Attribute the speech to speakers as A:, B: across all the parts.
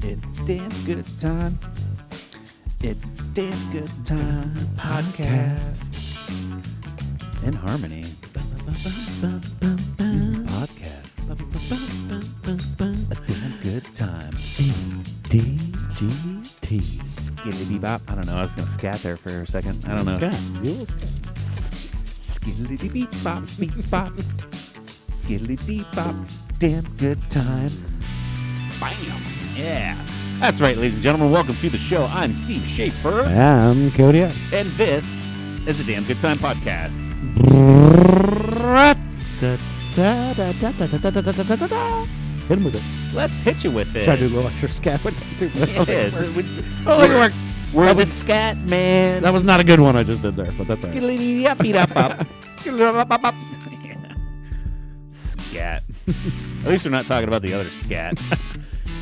A: It's damn good time. It's damn good time podcast. In harmony. Podcast. A damn good time.
B: DGT.
A: Skiddly bop. I don't know. I was going to scat there for a second. I don't know. Skiddly beep bop beep bop. Skiddly beep bop. Damn good time. Bam. Yeah. That's right, ladies and gentlemen. Welcome to the show. I'm Steve Schaefer.
B: I'm Cody.
A: And this is a Damn Good Time podcast.
B: Hit him with it.
A: Let's hit you with it.
B: Try to do a little extra scat.
A: We're
B: That
A: the
B: was-
A: scat man.
B: That was not a good one I just did there, but that's all right.
A: Scat. At least we're not talking about the other scat.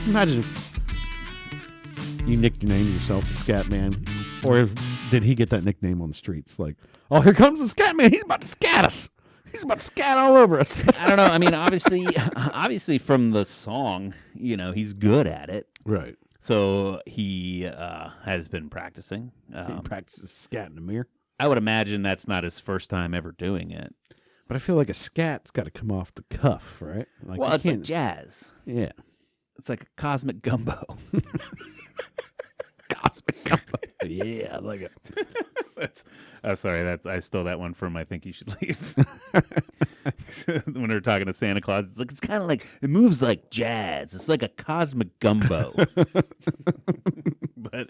B: Imagine if you nicknamed yourself the Scat Man, or did he get that nickname on the streets? Like, oh, here comes the Scat Man. He's about to scat us. He's about to scat all over us.
A: I don't know. I mean, obviously from the song, you know, he's good at it.
B: Right.
A: So he has been practicing.
B: He practices scat in the mirror.
A: I would imagine that's not his first time ever doing it.
B: But I feel like a scat's got to come off the cuff, right? Like
A: Well,
B: you
A: it's like
B: can't-
A: jazz.
B: yeah.
A: It's like a cosmic gumbo.
B: Cosmic gumbo. Yeah, I like it.
A: I'm sorry. I stole that one from I Think You Should Leave. When they're talking to Santa Claus, it's kind of like it moves like jazz. It's like a cosmic gumbo. but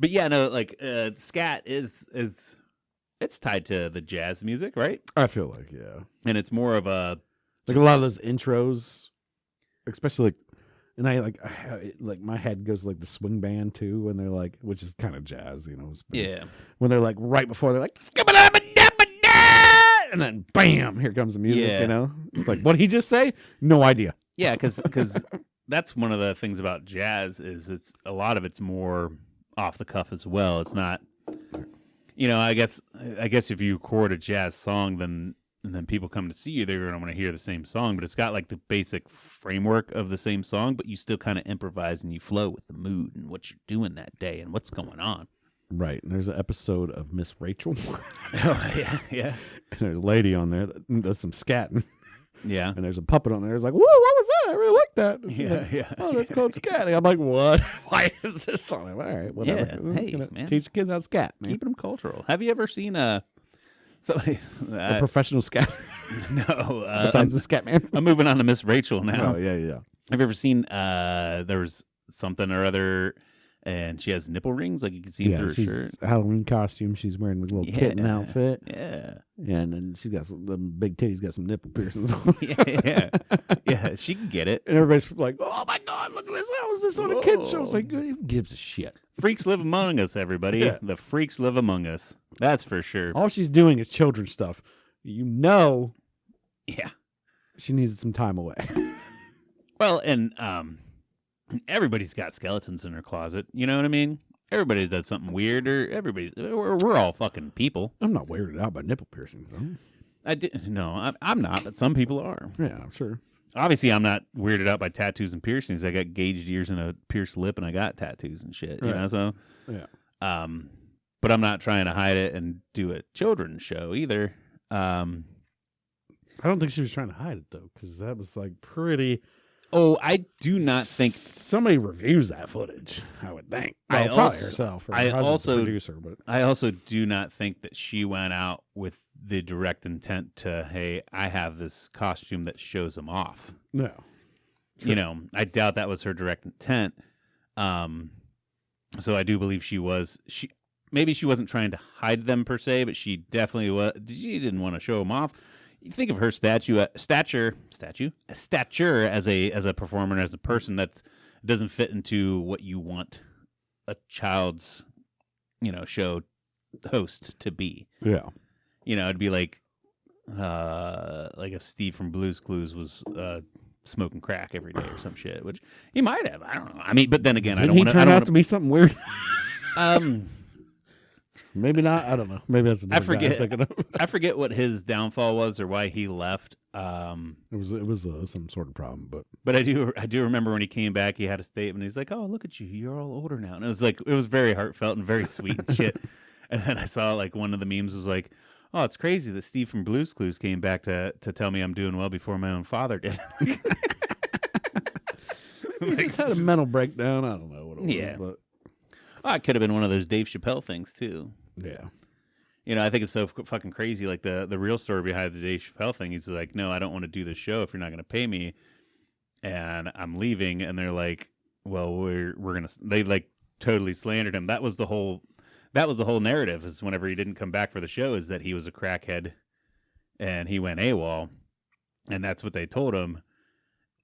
A: yeah, no, like scat is it's tied to the jazz music, right?
B: I feel like, yeah.
A: And it's more of a
B: Like a lot of those intros, especially like, and I like my head goes like the swing band too when they're like, which is kind of jazz, you know.
A: yeah.
B: When they're like right before they're like, and then bam, here comes the music.
A: Yeah.
B: You know, it's like, what did he just say? No idea.
A: Yeah, because that's one of the things about jazz is it's a lot of it's more off the cuff as well. It's not, you know, I guess if you record a jazz song, then people come to see you, they're going to want to hear the same song, but it's got like the basic framework of the same song, but you still kind of improvise and you flow with the mood and what you're doing that day and what's going on.
B: Right. And there's an episode of Miss Rachel,
A: Oh yeah.
B: and there's a lady on there that does some scatting,
A: Yeah.
B: and there's a puppet on there. It's like, whoa, what was that? I really like that. It's like,
A: Yeah.
B: oh, that's called scatting. I'm like, what? Why is this on it? All right, whatever.
A: Yeah, hey, man.
B: Teach kids how to scat, man.
A: Keeping them cultural. Have you ever seen somebody
B: A professional scatter
A: no
B: besides the scat man.
A: I'm moving on to Miss Rachel now.
B: Oh yeah.
A: Have you ever seen there was something or other and she has nipple rings like you can see through her
B: she's
A: shirt?
B: Halloween costume. She's wearing the little kitten outfit,
A: Yeah.
B: and then she's got the big titties. Got some nipple piercings on.
A: Yeah, she can get it.
B: And everybody's like, "Oh my god, look at this! How is this on a kid show?" It's like, who gives a shit?
A: Freaks live among us, everybody.
B: Yeah.
A: The freaks live among us. That's for sure.
B: All she's doing is children's stuff. You know,
A: Yeah.
B: she needs some time away.
A: Well, and everybody's got skeletons in their closet. You know what I mean? Everybody does something weird, or we're all fucking people.
B: I'm not weirded out by nipple piercings, though.
A: No, I'm not, but some people are.
B: Yeah, I'm sure.
A: Obviously, I'm not weirded out by tattoos and piercings. I got gauged ears and a pierced lip, and I got tattoos and shit. You
B: Right.
A: know, so
B: Yeah.
A: but I'm not trying to hide it and do a children's show either.
B: I don't think she was trying to hide it though, because that was like pretty.
A: Oh, I do not think.
B: Somebody reviews that footage. I would think.
A: I
B: Well, probably
A: also-
B: herself. Or
A: I
B: her husband's the
A: also-
B: producer, but
A: I also do not think that she went out with the direct intent to, hey, I have this costume that shows them off.
B: no.
A: You know, I doubt that was her direct intent. So I do believe she maybe she wasn't trying to hide them per se, but she definitely was. She didn't want to show them off. You think of her stature as a performer and as a person that doesn't fit into what you want a child's, you know, show host to be.
B: Yeah.
A: You know, it'd be like if Steve from Blue's Clues was smoking crack every day or some shit, which he might have. I don't know. I mean, but then again,
B: Did he turn out to be something weird? Maybe not. I don't know. Maybe that's a different guy I'm thinking of.
A: I forget what his downfall was or why he left.
B: It was some sort of problem,
A: but I do remember when he came back, he had a statement. He's like, "Oh, look at you, you're all older now," and it was very heartfelt and very sweet and shit. And then I saw like one of the memes was like, "Oh, it's crazy that Steve from Blue's Clues came back to tell me I'm doing well before my own father did."
B: He just had a mental breakdown. I don't know what it was, but
A: it could have been one of those Dave Chappelle things too.
B: Yeah.
A: I think it's so fucking crazy. Like the real story behind the Dave Chappelle thing, he's like, "No, I don't want to do this show if you're not going to pay me, and I'm leaving." And they're like, "Well, we're gonna." They like totally slandered him. That was the whole narrative. Is whenever he didn't come back for the show, is that he was a crackhead, and he went AWOL, and that's what they told him.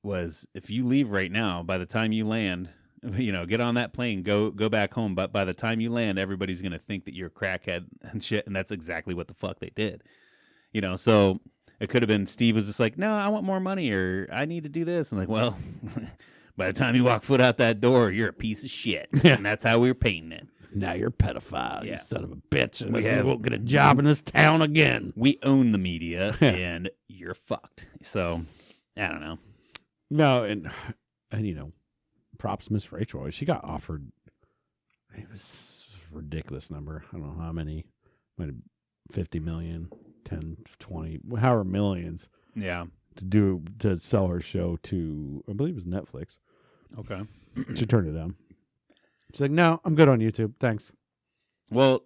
A: Was if you leave right now, by the time you land, get on that plane, go back home. But by the time you land, everybody's going to think that you're a crackhead and shit. And that's exactly what the fuck they did. So it could have been Steve was just like, "No, I want more money," or "I need to do this." And like, well, by the time you walk foot out that door, you're a piece of shit. And that's how we were painting it.
B: Now you're a pedophile, you son of a bitch. And we won't get a job in this town again.
A: We own the media and you're fucked. So I don't know.
B: No, and props Miss Rachel. She got offered, it was a ridiculous number. I don't know how many, might have 50 million, 10, 20, however millions.
A: Yeah.
B: To sell her show to, I believe it was Netflix.
A: Okay.
B: She turned it down. She's like, "No, I'm good on YouTube. Thanks."
A: Well,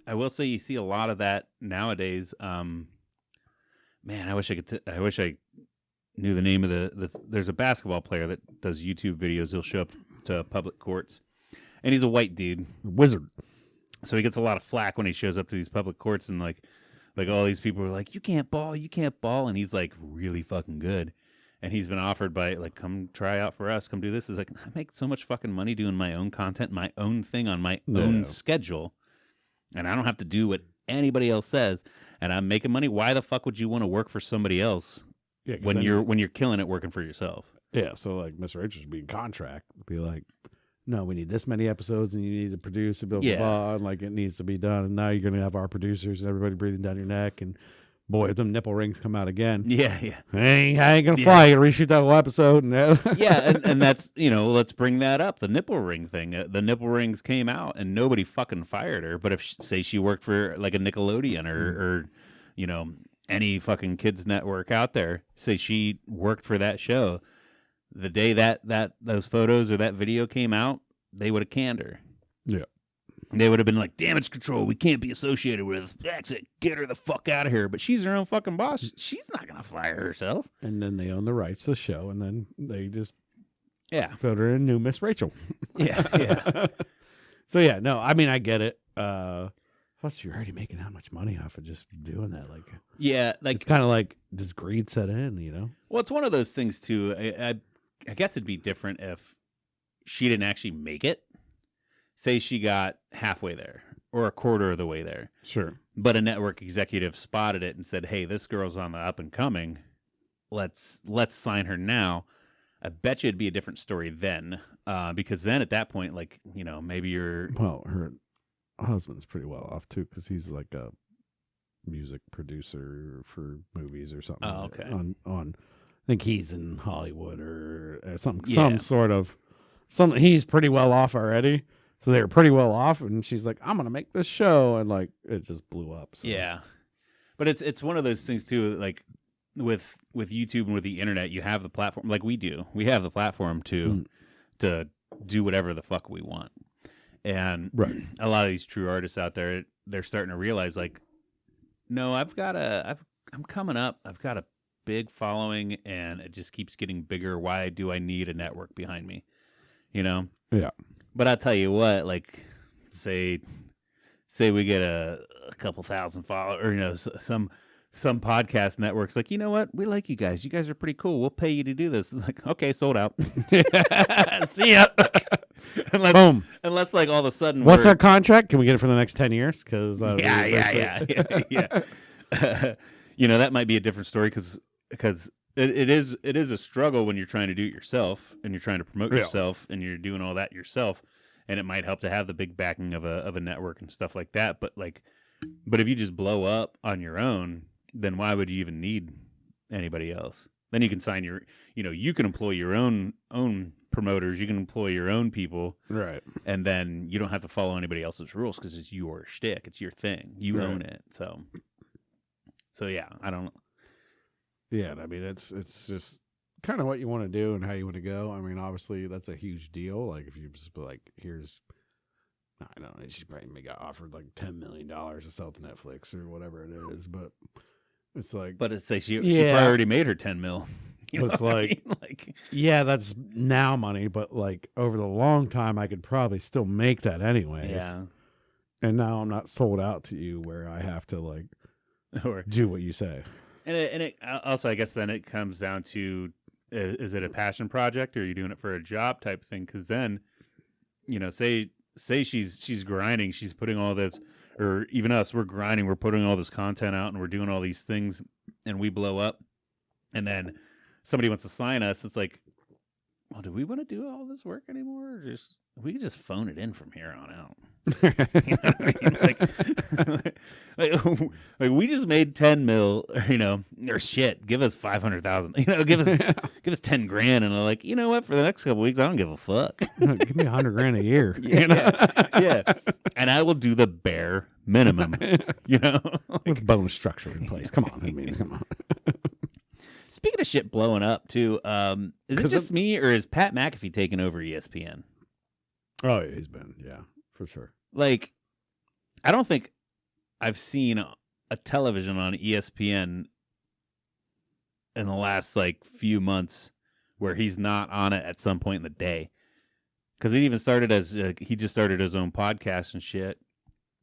A: I will say you see a lot of that nowadays. Man, I wish I knew the name of there's a basketball player that does YouTube videos. He'll show up to public courts, and he's a white dude,
B: wizard.
A: So he gets a lot of flack when he shows up to these public courts, and like all these people are like, you can't ball, and he's like really fucking good, and he's been offered by like, "Come try out for us, come do this." Is like, I make so much fucking money doing my own content, my own thing on my own schedule, and I don't have to do what anybody else says, and I'm making money. Why the fuck would you want to work for somebody else? Yeah, when you're killing it working for yourself.
B: Yeah, so like Mr. Rachel should be in contract. Be like, "No, we need this many episodes, and you need to produce it, blah, blah, blah, and like it needs to be done. And now you're going to have our producers and everybody breathing down your neck. And boy, if them nipple rings come out again,
A: yeah,
B: I ain't going to fly. You got to reshoot that whole episode." And
A: and that's let's bring that up. The nipple ring thing. The nipple rings came out, and nobody fucking fired her. But if say she worked for like a Nickelodeon or any fucking kids network out there, say she worked for that show, the day that those photos or that video came out, they would have canned her.
B: Yeah.
A: They would have been like, "Damage control, we can't be associated with. Exit, get her the fuck out of here." But she's her own fucking boss. She's not going to fire herself.
B: And then they own the rights to the show, and then they just
A: voted
B: her in new Miss Rachel.
A: Yeah.
B: So yeah, no, I mean, I get it. Plus, you're already making how much money off of just doing that? Like,
A: it's
B: kind of like, does greed set in?
A: Well, it's one of those things too. I guess it'd be different if she didn't actually make it. Say she got halfway there or a quarter of the way there.
B: Sure.
A: But a network executive spotted it and said, "Hey, this girl's on the up and coming. Let's sign her now." I bet you it'd be a different story then, because then at that point, like maybe you're
B: her husband's pretty well off too, because he's like a music producer for movies or something.
A: Oh, okay.
B: On I think he's in Hollywood or some sort of something. He's pretty well off already, so they were pretty well off. And she's like, "I'm gonna make this show," and like it just blew up. So.
A: Yeah, but it's one of those things too. Like with YouTube and with the internet, you have the platform, like we do. We have the platform to do whatever the fuck we want. And a lot of these true artists out there, they're starting to realize, like, no, I'm coming up. I've got a big following, and it just keeps getting bigger. Why do I need a network behind me?
B: Yeah.
A: But I'll tell you what, like, say we get a couple thousand followers, or some podcast networks, like, "You know what? We like you guys. You guys are pretty cool. We'll pay you to do this." It's like, okay, sold out. See ya.
B: Boom.
A: Unless like all of a sudden,
B: what's our contract? Can we get it for the next 10 years? Because
A: yeah. That might be a different story because it is a struggle when you're trying to do it yourself and you're trying to promote yourself and you're doing all that yourself, and it might help to have the big backing of a network and stuff like that. But if you just blow up on your own, then why would you even need anybody else? Then you can sign you can employ your own promoters, you can employ your own people,
B: Right.
A: and then you don't have to follow anybody else's rules because it's your shtick, it's your thing, you own it. So yeah, I don't.
B: Yeah, I mean it's just kind of what you want to do and how you want to go. I mean, obviously that's a huge deal. Like if you just be like, here's, I don't know, she probably got offered like $10 million to sell to Netflix or whatever it is, but it's like,
A: But it's like she probably already made her 10 mil. You know
B: it's
A: what I
B: like,
A: mean? Like,
B: yeah, that's now money, but like over the long time, I could probably still make that anyways.
A: yeah.
B: And now I'm not sold out to you where I have to like
A: Or
B: do what you say.
A: and it also, I guess then it comes down to, is it a passion project or are you doing it for a job type thing? Because then, say she's grinding, she's putting all this, or even us, we're grinding, we're putting all this content out and we're doing all these things and we blow up, and then somebody wants to sign us. It's like, well, do we want to do all this work anymore? Or we could just phone it in from here on out. You know what I mean? Like we just made 10 mil, or shit. Give us 500,000. Give us 10 grand, and I'm like, you know what? For the next couple weeks, I don't give a fuck.
B: Give me $100,000 a year.
A: Yeah, and I will do the bare minimum.
B: With bonus structure in place. Come on, come on.
A: Speaking of shit blowing up too, is it just me or is Pat McAfee taking over ESPN?
B: Oh, yeah, he's been, yeah, for sure.
A: Like, I don't think I've seen a television on ESPN in the last few months where he's not on it at some point in the day. Because it even started as he just started his own podcast and shit.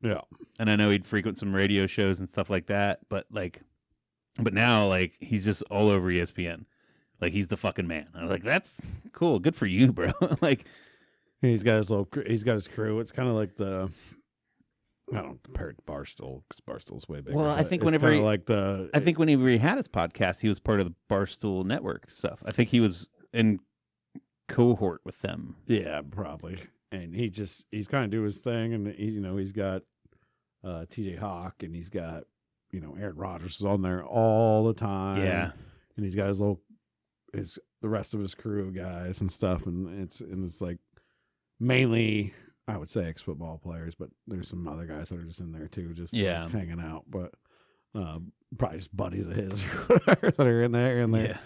B: Yeah,
A: and I know he'd frequent some radio shows and stuff like that. But now he's just all over ESPN. Like he's the fucking man. I was like, that's cool. Good for you, bro.
B: He's got his crew. It's kind of like I don't compare it to Barstool because Barstool's way bigger.
A: Well, I think
B: whenever
A: whenever he had his podcast, he was part of the Barstool Network stuff. I think he was in cohort with them.
B: Yeah, probably. And he's kind of doing his thing, and he's got TJ Hawk, and he's got Aaron Rodgers is on there all the time.
A: Yeah,
B: and he's got the rest of his crew of guys and stuff, and it's like mainly, I would say, ex-football players, but there's some other guys that are just in there too, just hanging out. But probably just buddies of his or whatever that are in there, and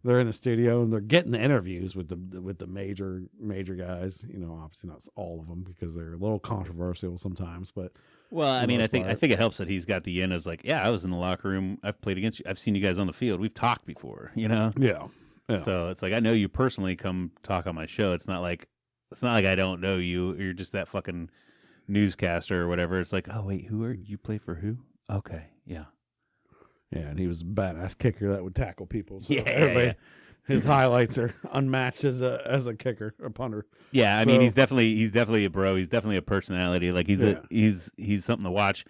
B: they're in the studio and they're getting the interviews with the major guys. Obviously not all of them because they're a little controversial sometimes. But
A: I think it helps that he's got the end of I was in the locker room, I've played against you, I've seen you guys on the field, we've talked before. Yeah. So it's like I know you personally, come talk on my show. It's not like I don't know you. You're just that fucking newscaster or whatever. It's like, oh wait, who are you? Play for who? Okay, yeah.
B: Yeah, and he was a badass kicker that would tackle people. So
A: yeah.
B: His highlights are unmatched as a kicker, a punter.
A: Yeah, I mean he's definitely a bro. He's definitely a personality. Like he's something to watch.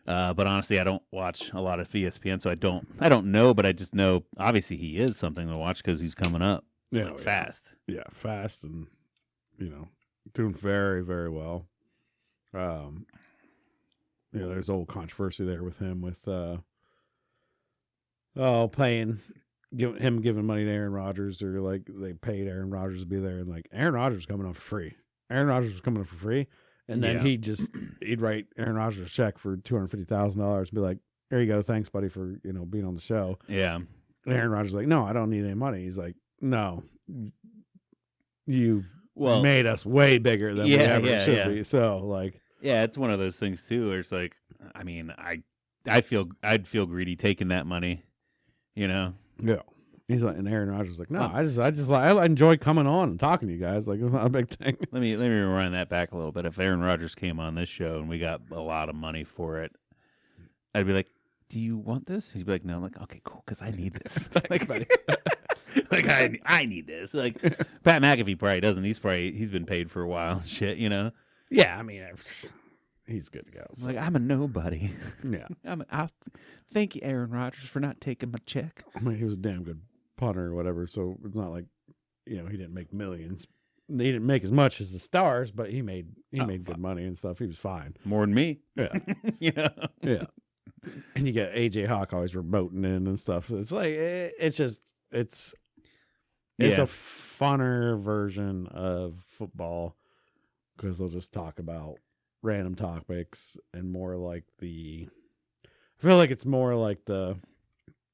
A: But honestly, I don't watch a lot of ESPN, so I don't know. But I just know obviously he is something to watch because he's coming up fast.
B: Yeah, fast and doing very, very well. There's old controversy there with him with giving money to Aaron Rodgers, or they paid Aaron Rodgers to be there, and Aaron Rodgers was coming up for free. Aaron Rodgers was coming up for free, and then he'd write Aaron Rodgers a check for $250,000 and be like, "There you go, thanks, buddy, for being on the show."
A: Yeah.
B: And Aaron Rodgers is like, "No, I don't need any money." He's like, "No, you made us way bigger than we ever should be." So
A: it's one of those things too, where it's like, I mean, I'd feel greedy taking that money,
B: Yeah. He's like, and Aaron Rodgers was like, "No, I enjoy coming on and talking to you guys. Like, it's not a big thing."
A: Let me rewind that back a little bit. If Aaron Rodgers came on this show and we got a lot of money for it, I'd be like, "Do you want this?" He'd be like, "No." I'm like, "Okay, cool, because I need this."
B: Thanks, buddy.
A: I need this. Like Pat McAfee probably doesn't. He's been paid for a while and shit,
B: Yeah, I mean, he's good to go. So.
A: Like I'm a nobody.
B: Yeah.
A: Thank you, Aaron Rodgers, for not taking my check.
B: I mean, he was a damn good punter or whatever, so it's not like, he didn't make millions didn't make as much as the stars, but he made good money and stuff. He was fine.
A: More than me.
B: Yeah.
A: Yeah.
B: And you get AJ Hawk always remoting in and stuff. It's like it's a funner version of football because they'll just talk about random topics and more like I feel like it's more like the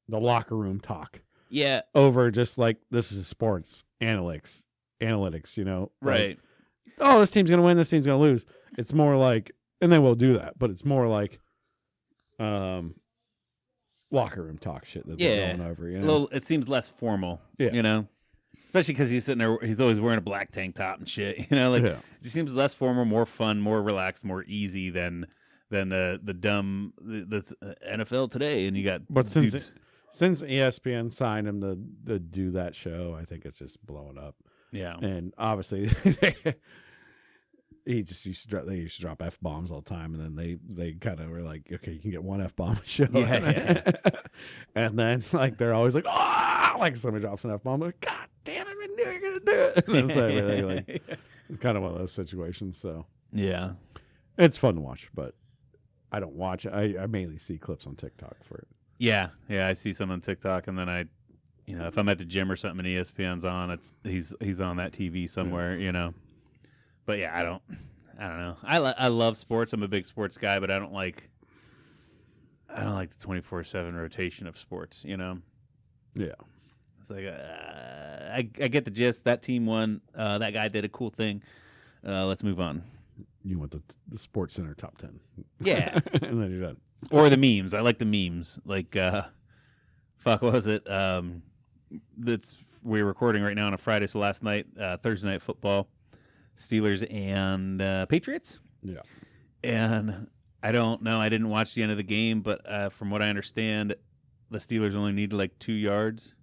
B: locker room talk.
A: Yeah.
B: Over just like this is sports analytics,
A: Right.
B: Like, oh, this team's gonna win, this team's gonna lose. It's more like, and they will do that, but it's more like locker room talk shit that they're going over.
A: It seems less formal.
B: Yeah.
A: Especially because he's sitting there, he's always wearing a black tank top and shit. It just seems less formal, more fun, more relaxed, more easy than the dumb the NFL today. And you got
B: since ESPN signed him to do that show, I think it's just blowing up.
A: Yeah,
B: and obviously they used to drop F-bombs all the time, and then they kind of were like, okay, you can get one F-bomb a show.
A: Yeah.
B: And then like they're always like, oh, like somebody drops an F-bomb, like, God damn it, I knew you were gonna do it. And it's everything, like it's kind of one of those situations. So
A: yeah,
B: it's fun to watch, but I don't watch it. I mainly see clips on TikTok for it.
A: Yeah, I see some on TikTok, and then if I'm at the gym or something and ESPN's on, he's on that TV somewhere, But yeah, I don't know. I love sports. I'm a big sports guy, but I don't like the 24/7 rotation of sports.
B: Yeah,
A: it's like I get the gist. That team won. That guy did a cool thing. Let's move on.
B: You want the Sports Center top 10?
A: Yeah,
B: and then you're done.
A: Or the memes. I like the memes. Like, what was it? We're recording right now on a Friday, so last night, Thursday night football, Steelers and Patriots.
B: Yeah.
A: And I don't know. I didn't watch the end of the game, but from what I understand, the Steelers only needed like 2 yards,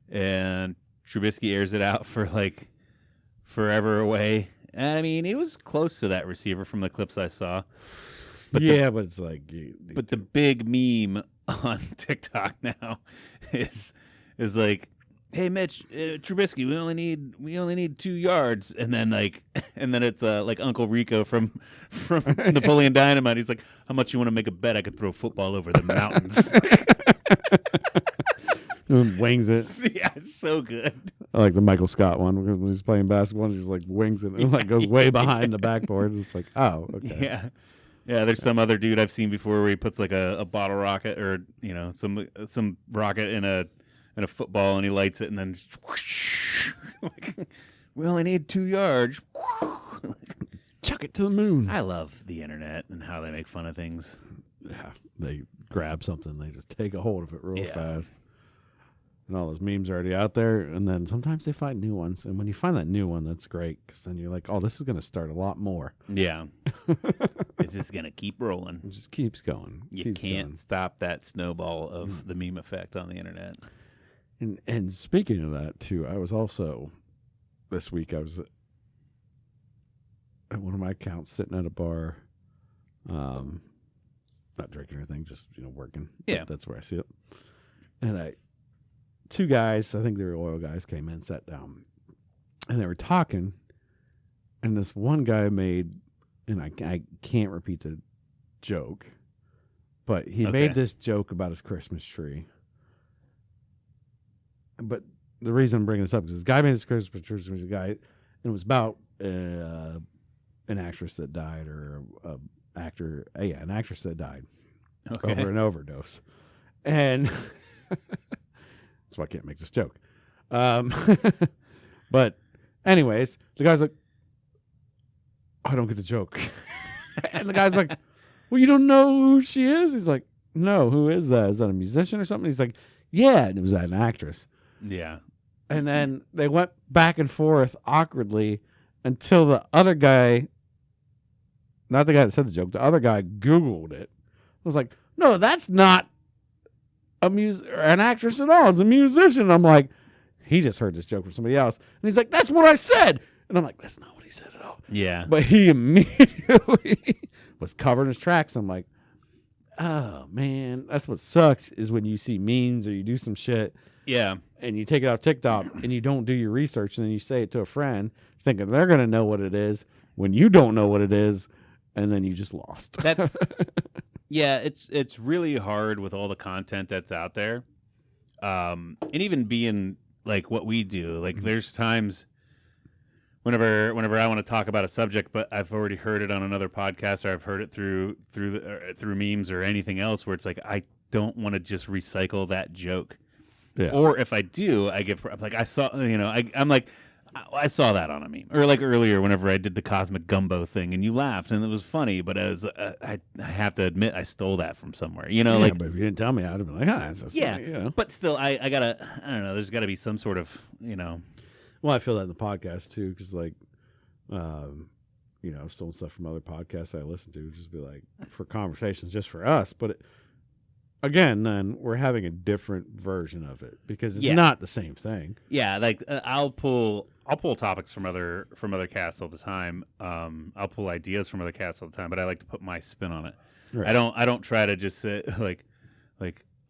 A: and Trubisky airs it out for like forever away. And I mean, he was close to that receiver from the clips I saw.
B: But but it's like.
A: But the big meme on TikTok now is like, hey Mitch, Trubisky, we only need 2 yards, and then it's like Uncle Rico from Napoleon Dynamite. He's like, how much you want to make a bet I could throw football over the mountains?
B: Wings it.
A: Yeah, it's so good.
B: I like the Michael Scott one when he's playing basketball. He's like wings it and like goes way behind the backboard. It's like, oh, okay.
A: Yeah. There's some other dude I've seen before where he puts like a bottle rocket or some rocket in a football and he lights it and then whoosh, like, we only need 2 yards.
B: Chuck it to the moon.
A: I love the internet and how they make fun of things.
B: Yeah, they grab something, they just take a hold of it real fast. And all those memes are already out there, and then sometimes they find new ones. And when you find that new one, that's great, because then you're like, oh, this is going to start a lot more.
A: Yeah. It's just going to keep rolling.
B: It just keeps going.
A: You can't stop that snowball of the meme effect on the internet.
B: And speaking of that, too, I was also, this week, I was at one of my accounts sitting at a bar, not drinking or anything, just, working.
A: Yeah.
B: That's where I see it. And two guys, I think they were oil guys, came in, sat down, and they were talking, and this one guy made, and I can't repeat the joke, but he made this joke about his Christmas tree. But the reason I'm bringing this up is this guy made his Christmas tree, and it was about an actress that died, or an actress that died over an overdose, and that's why I can't make this joke. But anyways, the guy's like, I don't get the joke. And the guy's like, well, you don't know who she is? He's like, no, who is that? Is that a musician or something? He's like, yeah. And it was that an actress.
A: Yeah.
B: And then they went back and forth awkwardly until the other guy, not the guy that said the joke, the other guy Googled it. I was like, no, that's not an actress at all. It's a musician. I'm like, he just heard this joke from somebody else. And he's like, that's what I said. And I'm like, that's not what he said at all.
A: Yeah.
B: But he immediately was covering his tracks. I'm like, oh man, that's what sucks is when you see memes or you do some shit
A: Yeah.
B: and you take it off TikTok and you don't do your research and then you say it to a friend thinking they're gonna know what it is when you don't know what it is, and then you just lost.
A: That's yeah, it's really hard with all the content that's out there. And even being like what we do, like there's times whenever I want to talk about a subject, but I've already heard it on another podcast or I've heard it through memes or anything else where it's like I don't want to just recycle that joke.
B: Yeah.
A: Or if I do, I'm like I saw, I'm like I saw that on a meme, or like earlier whenever I did the cosmic gumbo thing, and you laughed, and it was funny. But as I have to admit, I stole that from somewhere. Like,
B: but if you didn't tell me, I'd have been like, that's
A: yeah.
B: funny,
A: But still, I gotta, I don't know. There's got to be some sort of,
B: Well, I feel that in the podcast too, because like, I've stolen stuff from other podcasts I listen to, just be like for conversations, just for us. But again, then we're having a different version of it because it's not the same thing.
A: Yeah, like I'll pull topics from other casts all the time. I'll pull ideas from other casts all the time, but I like to put my spin on it.
B: Right.
A: I don't try to just say like,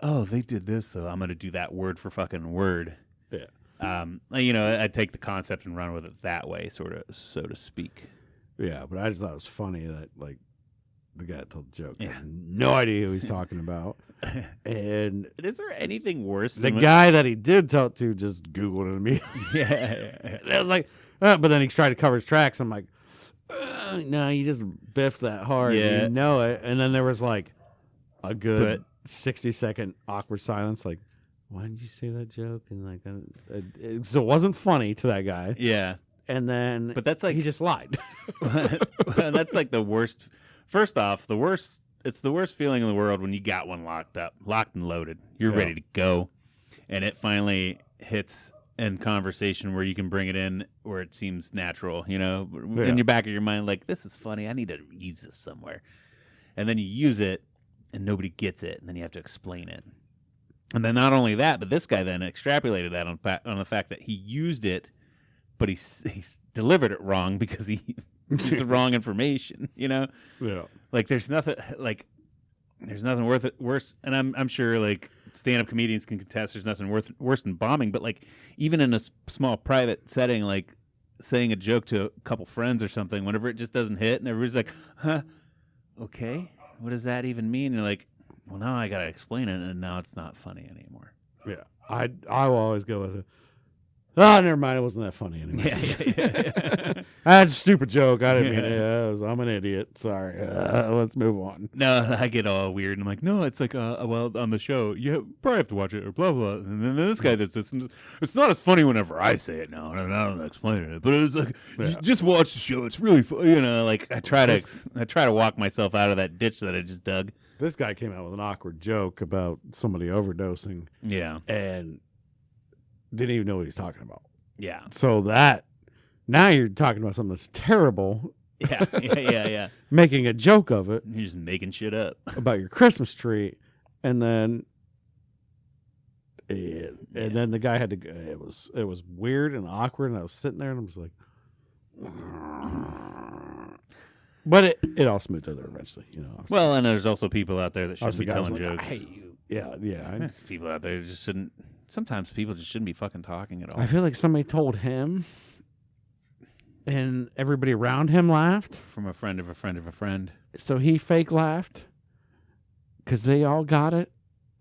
A: oh, they did this, so I'm gonna do that word for fucking word.
B: Yeah.
A: I take the concept and run with it that way, sort of, so to speak.
B: Yeah, but I just thought it was funny that like the guy that told the joke,
A: Yeah.
B: had no idea who he's talking about, and
A: Is there anything worse
B: the
A: than
B: guy that he did tell it to just Googled it immediately.
A: Yeah.
B: And I was like, but then he tried to cover his tracks. I'm like, no, you just biffed that hard.
A: Yeah.
B: You know it. And then there was like a good 60-second awkward silence. Like, why did you say that joke? And like, so it wasn't funny to that guy.
A: Yeah.
B: And then,
A: But that's like
B: he just lied.
A: that's like the worst. First off, it's the worst feeling in the world when you got one locked and loaded. You're
B: Yeah.
A: ready to go, and it finally hits in conversation where you can bring it in where it seems natural, in your back of your mind, like, this is funny. I need to use this somewhere. And then you use it and nobody gets it. And then you have to explain it. And then not only that, but this guy then extrapolated that on the fact that he used it, but he delivered it wrong because he used the wrong information,
B: Yeah.
A: Like there's nothing worse. And I'm sure like stand-up comedians can contest there's nothing worse than bombing, but like even in a small private setting, like saying a joke to a couple friends or something, whenever it just doesn't hit and everybody's like, huh, okay, what does that even mean? And you're like, well, now I gotta explain it, and now it's not funny anymore.
B: Yeah. I will always go with it. Oh, never mind. It wasn't that funny anymore.
A: Yeah.
B: That's a stupid joke. I didn't mean it. I'm an idiot. Sorry. Let's move on.
A: No, I get all weird. And I'm like, no, it's like, well, on the show, you probably have to watch it or blah, blah. And then this guy that's it's not as funny whenever I say it now. And I don't explain it. But it's like, just watch the show. It's really fun. Like I try to walk myself out of that ditch that I just dug.
B: This guy came out with an awkward joke about somebody overdosing.
A: Yeah.
B: And didn't even know what he's talking about.
A: Yeah.
B: So now you're talking about something that's terrible.
A: Yeah.
B: Making a joke of it.
A: You're just making shit up.
B: About your Christmas tree. And then then the guy had to it was weird and awkward, and I was sitting there and I was like, but it all smoothed over eventually,
A: Well, and there's also people out there that shouldn't be
B: the guy was
A: telling
B: like,
A: jokes.
B: I hate you. Yeah.
A: There's people out there that just shouldn't. Sometimes people just shouldn't be fucking talking at all.
B: I feel like somebody told him, and everybody around him laughed.
A: From a friend of a friend of a friend.
B: So he fake laughed because they all got it,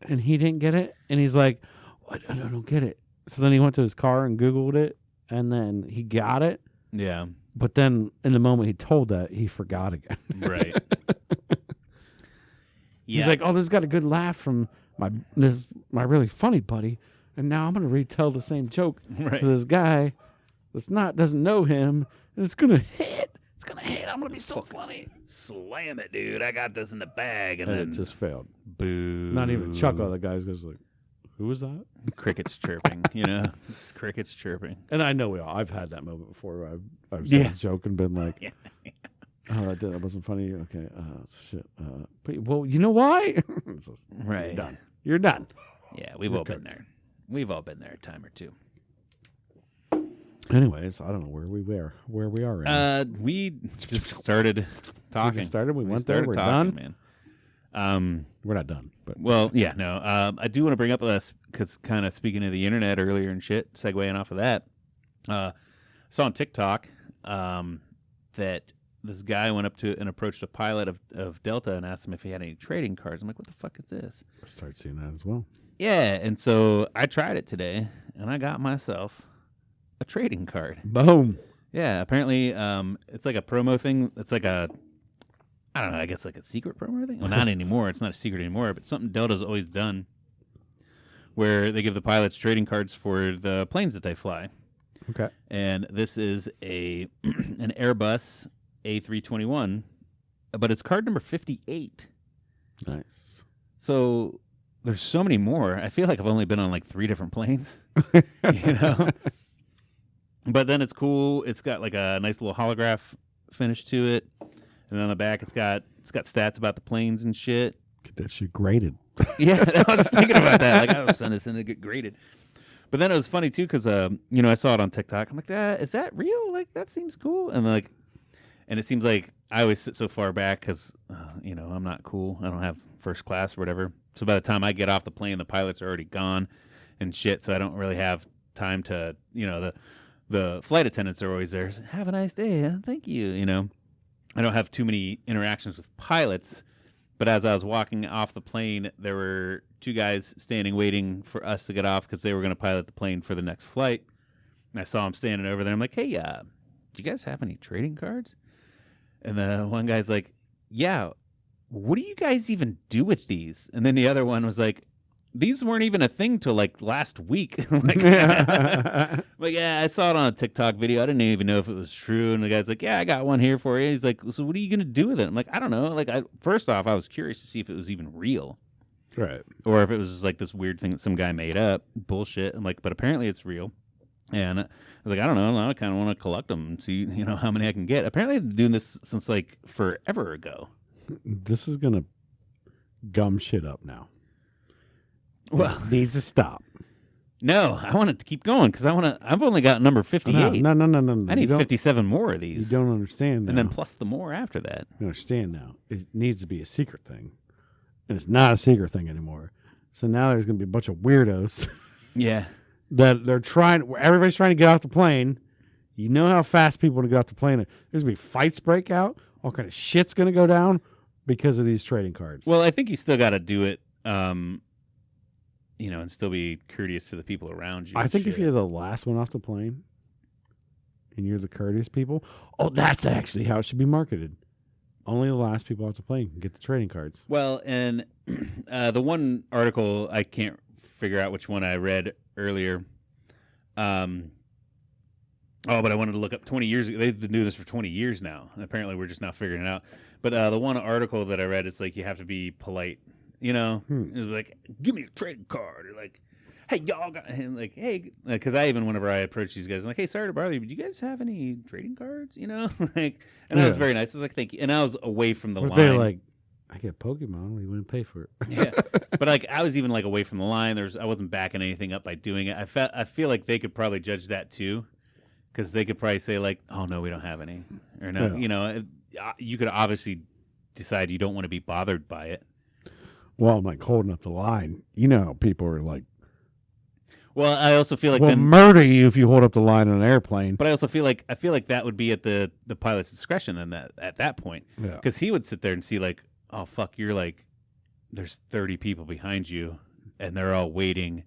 B: and he didn't get it. And he's like, "What? I don't get it." So then he went to his car and Googled it, and then he got it.
A: Yeah.
B: But then in the moment he told that, he forgot again.
A: Right.
B: He's like, "Oh, this got a good laugh from my really funny buddy." And now I'm going to retell the same joke to this guy doesn't know him, and it's going to hit. It's going to hit. I'm going to be so funny.
A: Slam it, dude. I got this in the bag. And
B: And
A: then
B: it just failed.
A: boo.
B: Not even a chuckle. The guy goes like, "Who was that?"
A: Crickets chirping, Just crickets chirping.
B: And I know I've had that moment before where I've said a joke and been like, "Oh, that wasn't funny." Okay, shit. But, well, you know why?
A: Right.
B: You're done. You're done.
A: Yeah, we've all been there. We've all been there a time or two.
B: Anyways, I don't know where we are. Right now.
A: We just started talking.
B: We went there. We're
A: talking,
B: done. We're not done, but
A: Well, yeah, no. I do want to bring up this because kind of speaking of the internet earlier and shit, segueing off of that. Saw on TikTok that this guy went up to and approached a pilot of Delta and asked him if he had any trading cards. I'm like, what the fuck is this?
B: I start seeing that as well.
A: Yeah, and so I tried it today, and I got myself a trading card.
B: Boom.
A: Yeah, apparently it's like a promo thing. It's like a, I don't know, I guess like a secret promo thing. Well, not anymore. It's not a secret anymore, but something Delta's always done where they give the pilots trading cards for the planes that they fly.
B: Okay.
A: And this is an Airbus A321, but it's card number 58.
B: Nice.
A: So there's so many more. I feel like I've only been on like 3 different planes, you know? But then it's cool. It's got like a nice little holograph finish to it. And on the back, it's got stats about the planes and shit.
B: Get that shit graded.
A: Yeah, I was thinking about that. Like, I was sending this in to get graded. But then it was funny, too, because, you know, I saw it on TikTok. I'm like, is that real? Like, that seems cool. And, like, and it seems like I always sit so far back because, you know, I'm not cool. I don't have first class or whatever. So by the time I get off the plane, the pilots are already gone and shit. So I don't really have time to, you know, the flight attendants are always there. Have a nice day. Thank you. You know, I don't have too many interactions with pilots. But as I was walking off the plane, there were 2 guys standing waiting for us to get off because they were going to pilot the plane for the next flight. And I saw them standing over there. I'm like, hey, do you guys have any trading cards? And the one guy's like, yeah, what do you guys even do with these? And then the other one was like, these weren't even a thing till like last week. Like, yeah, I saw it on a TikTok video. I didn't even know if it was true. And the guy's like, yeah, I got one here for you. He's like, so what are you going to do with it? I'm like, I don't know. Like, first off, I was curious to see if it was even real.
B: Right.
A: Or if it was just like this weird thing that some guy made up. Bullshit. I'm like, but apparently it's real. And I was like, I don't know. I kind of want to collect them and see, you know, how many I can get. Apparently I've been doing this since like forever ago.
B: This is going to gum shit up now.
A: Well,
B: it needs to stop.
A: No, I want it to keep going because I've only got number 58.
B: No.
A: I need 57 more of these.
B: You don't understand now.
A: And then plus the more after that.
B: You understand now. It needs to be a secret thing. And it's not a secret thing anymore. So now there's going to be a bunch of weirdos.
A: Yeah.
B: That everybody's trying to get off the plane. You know how fast people want to get off the plane. There's going to be fights break out. All kind of shit's going to go down because of these trading cards.
A: Well, I think you still got to do it, you know, and still be courteous to the people around you.
B: I think if you're the last one off the plane and you're the courteous people, that's actually how it should be marketed. Only the last people off the plane can get the trading cards.
A: Well, and the one article, I can't figure out which one I read earlier. But I wanted to look up 20 years ago. They've been doing this for 20 years now. And apparently we're just now figuring it out. But the one article that I read, it's like you have to be polite. You know, It's like, give me a trading card. Or like, hey, y'all got, and like, hey, because I even, whenever I approach these guys, I'm like, hey, sorry to bother you, but do you guys have any trading cards? You know, like, and that was very nice. I was like, thank you. And I was away from the line.
B: They're like, I get Pokemon. We wouldn't pay for it.
A: Yeah, but like, I was even like away from the line. I wasn't backing anything up by doing it. I feel like they could probably judge that too, because they could probably say like, oh no, we don't have any, or no, you know, you could obviously decide you don't want to be bothered by it.
B: Well, I'm like holding up the line. You know, people are like,
A: well, I also feel like
B: we'll murder you if you hold up the line on an airplane.
A: But I also feel like that would be at the pilot's discretion at that point, because he would sit there and see like, oh fuck, you're like, there's 30 people behind you, and they're all waiting.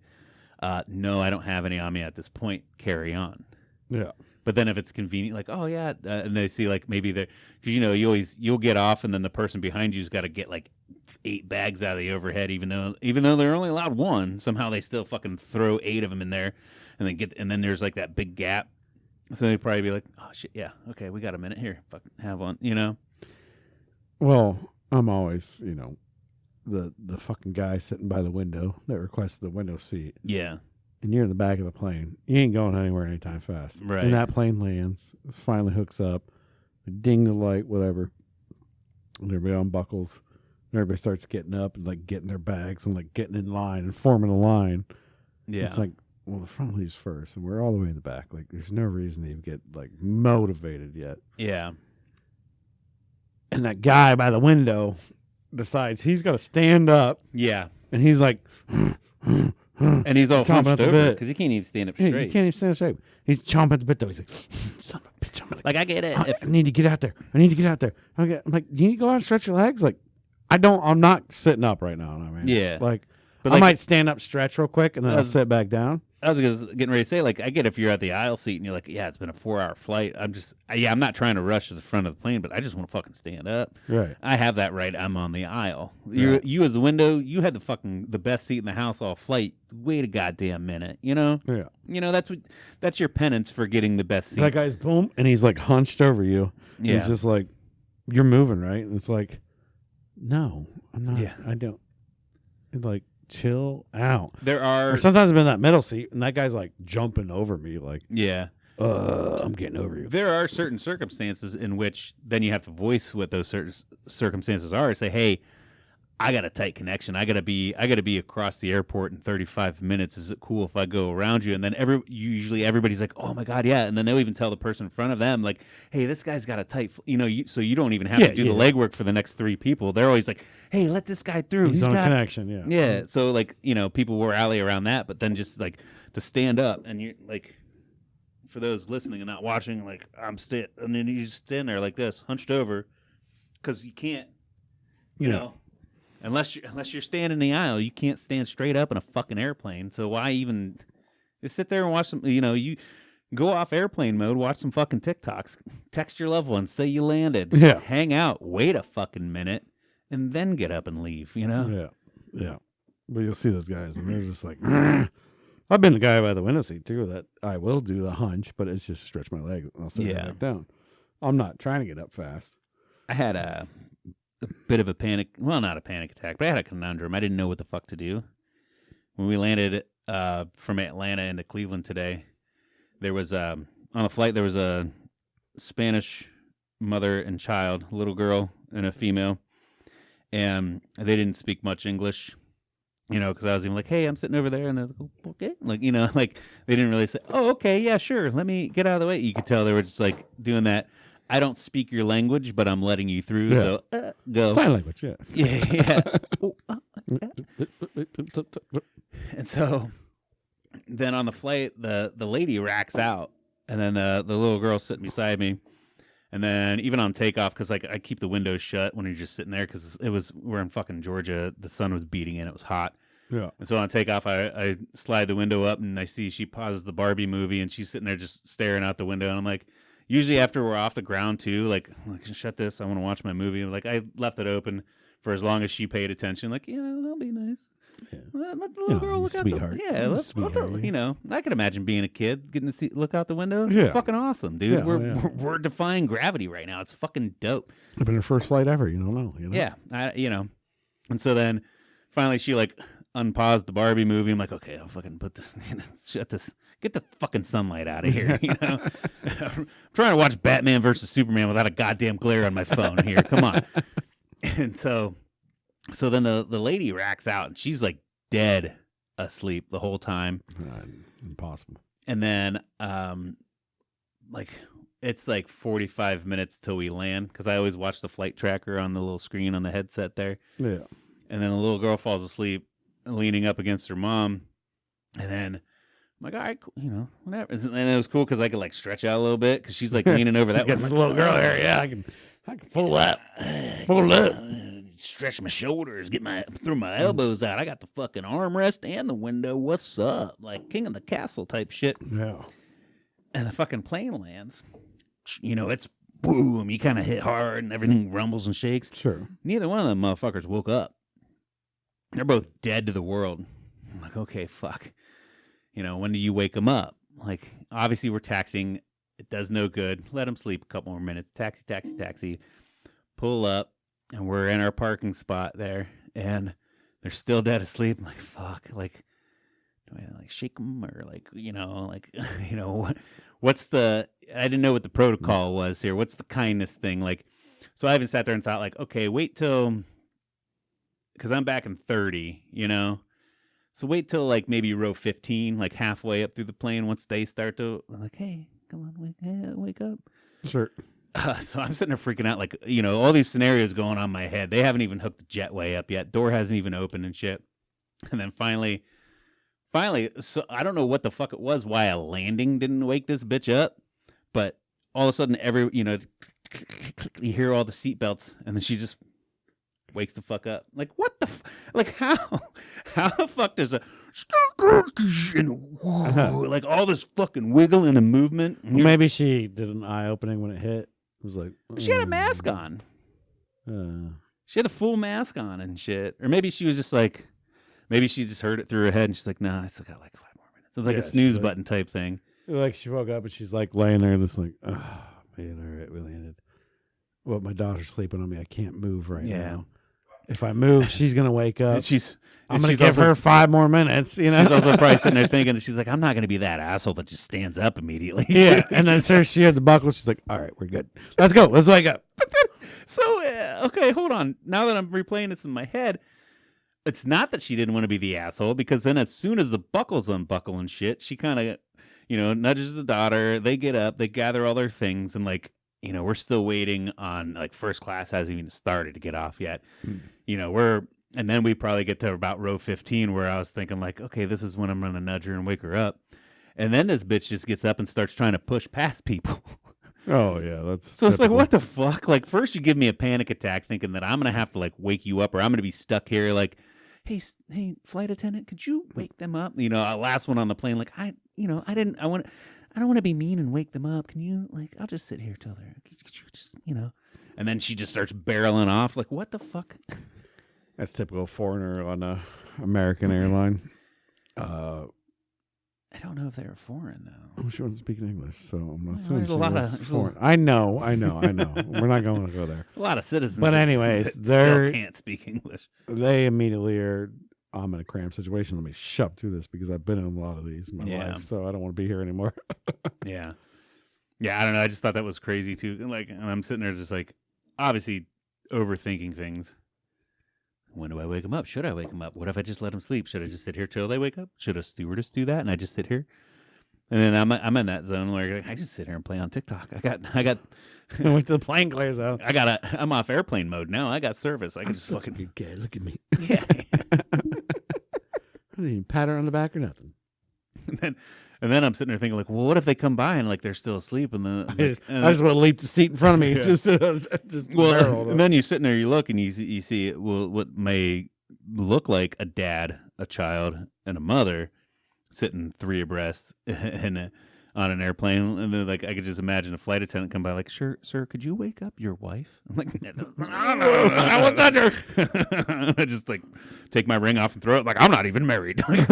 A: No, I don't have any on me at this point. Carry on.
B: Yeah.
A: But then if it's convenient, like, oh yeah, and they see like maybe they're, because you know you'll get off, and then the person behind you's got to get like 8 bags out of the overhead, even though they're only allowed 1. Somehow they still fucking throw 8 of them in there, and then there's like that big gap. So they'd probably be like, oh shit, yeah, okay, we got a minute here, fucking have one, you know.
B: Well, I'm always, you know, the fucking guy sitting by the window that requested the window seat.
A: Yeah.
B: And you're in the back of the plane. You ain't going anywhere anytime fast.
A: Right.
B: And that plane lands. It finally hooks up. Ding the light, whatever. And everybody unbuckles. And everybody starts getting up and like getting their bags and like getting in line and forming a line.
A: Yeah.
B: It's like, well, the front leaves first and we're all the way in the back. Like there's no reason to even get like motivated yet.
A: Yeah.
B: And that guy by the window decides he's got to stand up,
A: Yeah.
B: and he's like,
A: And he's all
B: Chomping
A: hunched
B: at the
A: over
B: bit.
A: because he can't even stand up
B: hey,
A: straight.
B: you can't even stand straight. He's chomping at the bit though. He's like, son of a bitch, I'm gonna.
A: Like, I get it.
B: I need to get out there. I need to get out there. I'm like, do you need to go out and stretch your legs? Like, I'm not sitting up right now. I mean,
A: Yeah.
B: Like,
A: But
B: I
A: like-
B: might stand up, stretch real quick, and then I'll
A: was-
B: sit back down.
A: I was getting ready to say, like, I get if you're at the aisle seat and you're like, yeah, it's been a 4-hour flight. I'm not trying to rush to the front of the plane, but I just want to fucking stand up.
B: Right.
A: I have that right. I'm on the aisle.
B: Yeah.
A: You as the window, you had the best seat in the house all flight. Wait a goddamn minute, you know?
B: Yeah.
A: You know, that's your penance for getting the best seat.
B: That guy's boom, and he's like hunched over you.
A: Yeah.
B: He's just like, you're moving, right? And it's like, no, I'm not.
A: Yeah.
B: I don't. It's like, chill out.
A: There are
B: Or sometimes I'm in that middle seat, and that guy's like jumping over me, like,
A: yeah.
B: I'm getting over you.
A: There are certain circumstances in which then you have to voice what those certain circumstances are. Say, hey, I got a tight connection. I gotta be across the airport in 35 minutes. Is it cool if I go around you? And then usually everybody's like, oh my god, yeah. And then they'll even tell the person in front of them, like, hey, this guy's got a tight, so you don't even have to do the legwork for the next 3 people. They're always like, hey, let this guy through.
B: He's on
A: got
B: connection, yeah.
A: Yeah. So like, people will rally around that, but then just like to stand up and you're like, for those listening and not watching, like and then you just stand there like this, hunched over, because you can't, you know, unless you're standing in the aisle, you can't stand straight up in a fucking airplane. So why even just sit there and watch some? You go off airplane mode, watch some fucking TikToks, text your loved ones, say you landed,
B: Yeah.
A: hang out, wait a fucking minute, and then get up and leave. You know?
B: Yeah. Yeah. But you'll see those guys, and they're just like, I've been the guy by the window seat, too, that I will do the hunch, but it's just stretch my legs, and I'll sit right back down. I'm not trying to get up fast.
A: I had a bit of a panic. Well, not a panic attack, but I had a conundrum. I didn't know what the fuck to do. When we landed from Atlanta into Cleveland today, there was on a flight, there was a Spanish mother and child, a little girl and a female, and they didn't speak much English. Because I was even like, hey, I'm sitting over there, and they're like, oh, okay. Like, like they didn't really say, oh, okay, yeah, sure, let me get out of the way. You could tell they were just like doing that. I don't speak your language, but I'm letting you through, so go.
B: Sign language, yes.
A: Yeah. And so then on the flight, the lady racks out, and then the little girl sitting beside me. And then even on takeoff, because like I keep the windows shut when you're just sitting there, because we're in fucking Georgia. The sun was beating in. It was hot.
B: Yeah.
A: And so on takeoff, I slide the window up, and I see she pauses the Barbie movie, and she's sitting there just staring out the window. And I'm like, usually after we're off the ground too, like shut this. I want to watch my movie. And like I left it open for as long as she paid attention. Like, that'll be nice.
B: Yeah.
A: Let the little girl look
B: sweetheart.
A: out the let's I could imagine being a kid getting to look out the window.
B: Yeah.
A: It's fucking awesome, dude.
B: Yeah,
A: We're defying gravity right now. It's fucking dope.
B: It's been her first flight ever. You don't know.
A: Yeah, and so then finally she like unpaused the Barbie movie. I'm like, okay, I'll fucking put this, shut this, get the fucking sunlight out of here. I'm trying to watch Batman versus Superman without a goddamn glare on my phone here. Come on. And so then the lady racks out, and she's like dead asleep the whole time.
B: Impossible.
A: And then like it's like 45 minutes till we land, because I always watch the flight tracker on the little screen on the headset there.
B: Yeah.
A: And then the little girl falls asleep leaning up against her mom. And then I'm like, all right, cool, whatever. And it was cool because I could like stretch out a little bit, because she's like leaning over that way.
B: This little girl there. Yeah, I can fold up. Fold up.
A: Stretch my shoulders, throw my elbows out. I got the fucking armrest and the window. What's up? Like King of the Castle type shit.
B: Yeah.
A: And the fucking plane lands. It's boom. You kind of hit hard and everything rumbles and shakes.
B: Sure.
A: Neither one of them motherfuckers woke up. They're both dead to the world. I'm like, okay, fuck. When do you wake them up? Like, obviously we're taxiing. It does no good. Let them sleep a couple more minutes. Taxi. Pull up. And we're in our parking spot there, and they're still dead asleep. I'm like, fuck, like, do I like shake them or what's the? I didn't know what the protocol was here. What's the kindness thing like? So I even sat there and thought like, okay, wait till, because I'm back in 30, so wait till like maybe row 15, like halfway up through the plane. Once they start to like, hey, come on, wake up.
B: Sure.
A: So I'm sitting there freaking out, like, all these scenarios going on in my head. They haven't even hooked the jetway up yet. Door hasn't even opened and shit. And then finally, so I don't know what the fuck it was, why a landing didn't wake this bitch up, but all of a sudden, you hear all the seatbelts, and then she just wakes the fuck up. Like, what the like, how the fuck does a like all this fucking wiggling and movement? And
B: Maybe she did an eye opening when it hit. It was like
A: she had a mask on. She had a full mask on and shit. Or maybe she was just like, maybe she just heard it through her head and she's like, nah, I still got like 5 more minutes. It was like a snooze button type thing.
B: Like she woke up and she's like laying there just like, oh man, all right, we landed. Well, my daughter's sleeping on me. I can't move right now. If I move, she's gonna wake up. I'm gonna give her 5 more minutes. She's
A: also probably sitting there thinking, she's like, I'm not gonna be that asshole that just stands up immediately.
B: Yeah, and then so she had the buckle. She's like, all right, we're good. Let's go. Let's wake up.
A: Okay, hold on. Now that I'm replaying this in my head, it's not that she didn't want to be the asshole, because then as soon as the buckles unbuckle and shit, she kind of, nudges the daughter. They get up, they gather all their things, and like, we're still waiting on, like, first class hasn't even started to get off yet. And then we probably get to about row 15 where I was thinking like, okay, this is when I'm going to nudge her and wake her up. And then this bitch just gets up and starts trying to push past people.
B: Oh, yeah. That's
A: so it's like, what the fuck? Like, first you give me a panic attack thinking that I'm going to have to like wake you up, or I'm going to be stuck here like, hey, flight attendant, could you wake them up? Last one on the plane, like, I don't want to be mean and wake them up. Can you, like, I'll just sit here till they're, could you just, And then she just starts barreling off. Like, what the fuck?
B: That's typical foreigner on a American airline.
A: I don't know if they're foreign though.
B: She wasn't speaking English, so I'm
A: There's
B: assuming she
A: a lot
B: was
A: of
B: foreign. I know. We're not going to go there.
A: A lot of citizens.
B: But anyways,
A: that
B: they
A: still can't speak English.
B: They immediately are. I'm in a cramped situation. Let me shove through this because I've been in a lot of these in my life, so I don't want to be here anymore.
A: Yeah. I don't know. I just thought that was crazy too. Like, and I'm sitting there just like, obviously overthinking things. When do I wake them up? Should I wake them up? What if I just let them sleep? Should I just sit here till they wake up? Should a stewardess do that and I just sit here? And then I'm in that zone where I just sit here and play on TikTok. I got.
B: I went to the plane clears out.
A: I'm off airplane mode now. I got service. I can just fucking
B: be gay. Look at me.
A: Yeah.
B: I didn't even pat her on the back or nothing.
A: And then I'm sitting there thinking, like, well, what if they come by and like they're still asleep? And then
B: I just want to leap the seat in front of me. Just
A: and then you're sitting there, you look and you see what may look like a dad, a child, and a mother sitting 3 abreast on an airplane, and then like I could just imagine a flight attendant come by, like, sir, could you wake up your wife? I'm like, I won't touch her. I just like take my ring off and throw it. Like, I'm not even married.
B: I'm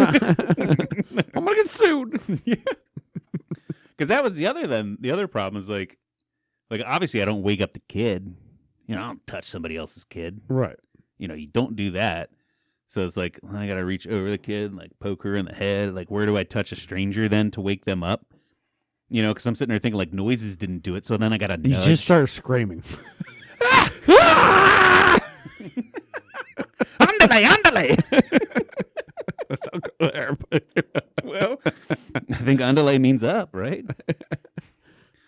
B: gonna get sued.
A: Yeah. Because that was the other problem is like obviously I don't wake up the kid. I don't touch somebody else's kid.
B: Right.
A: You don't do that. So it's like, I got to reach over the kid and like poke her in the head. Like, where do I touch a stranger then to wake them up? Because I'm sitting there thinking like noises didn't do it. So then I got to nudge.
B: You just start screaming.
A: Andale.
B: Don't go there.
A: Well, I think andale means up, right?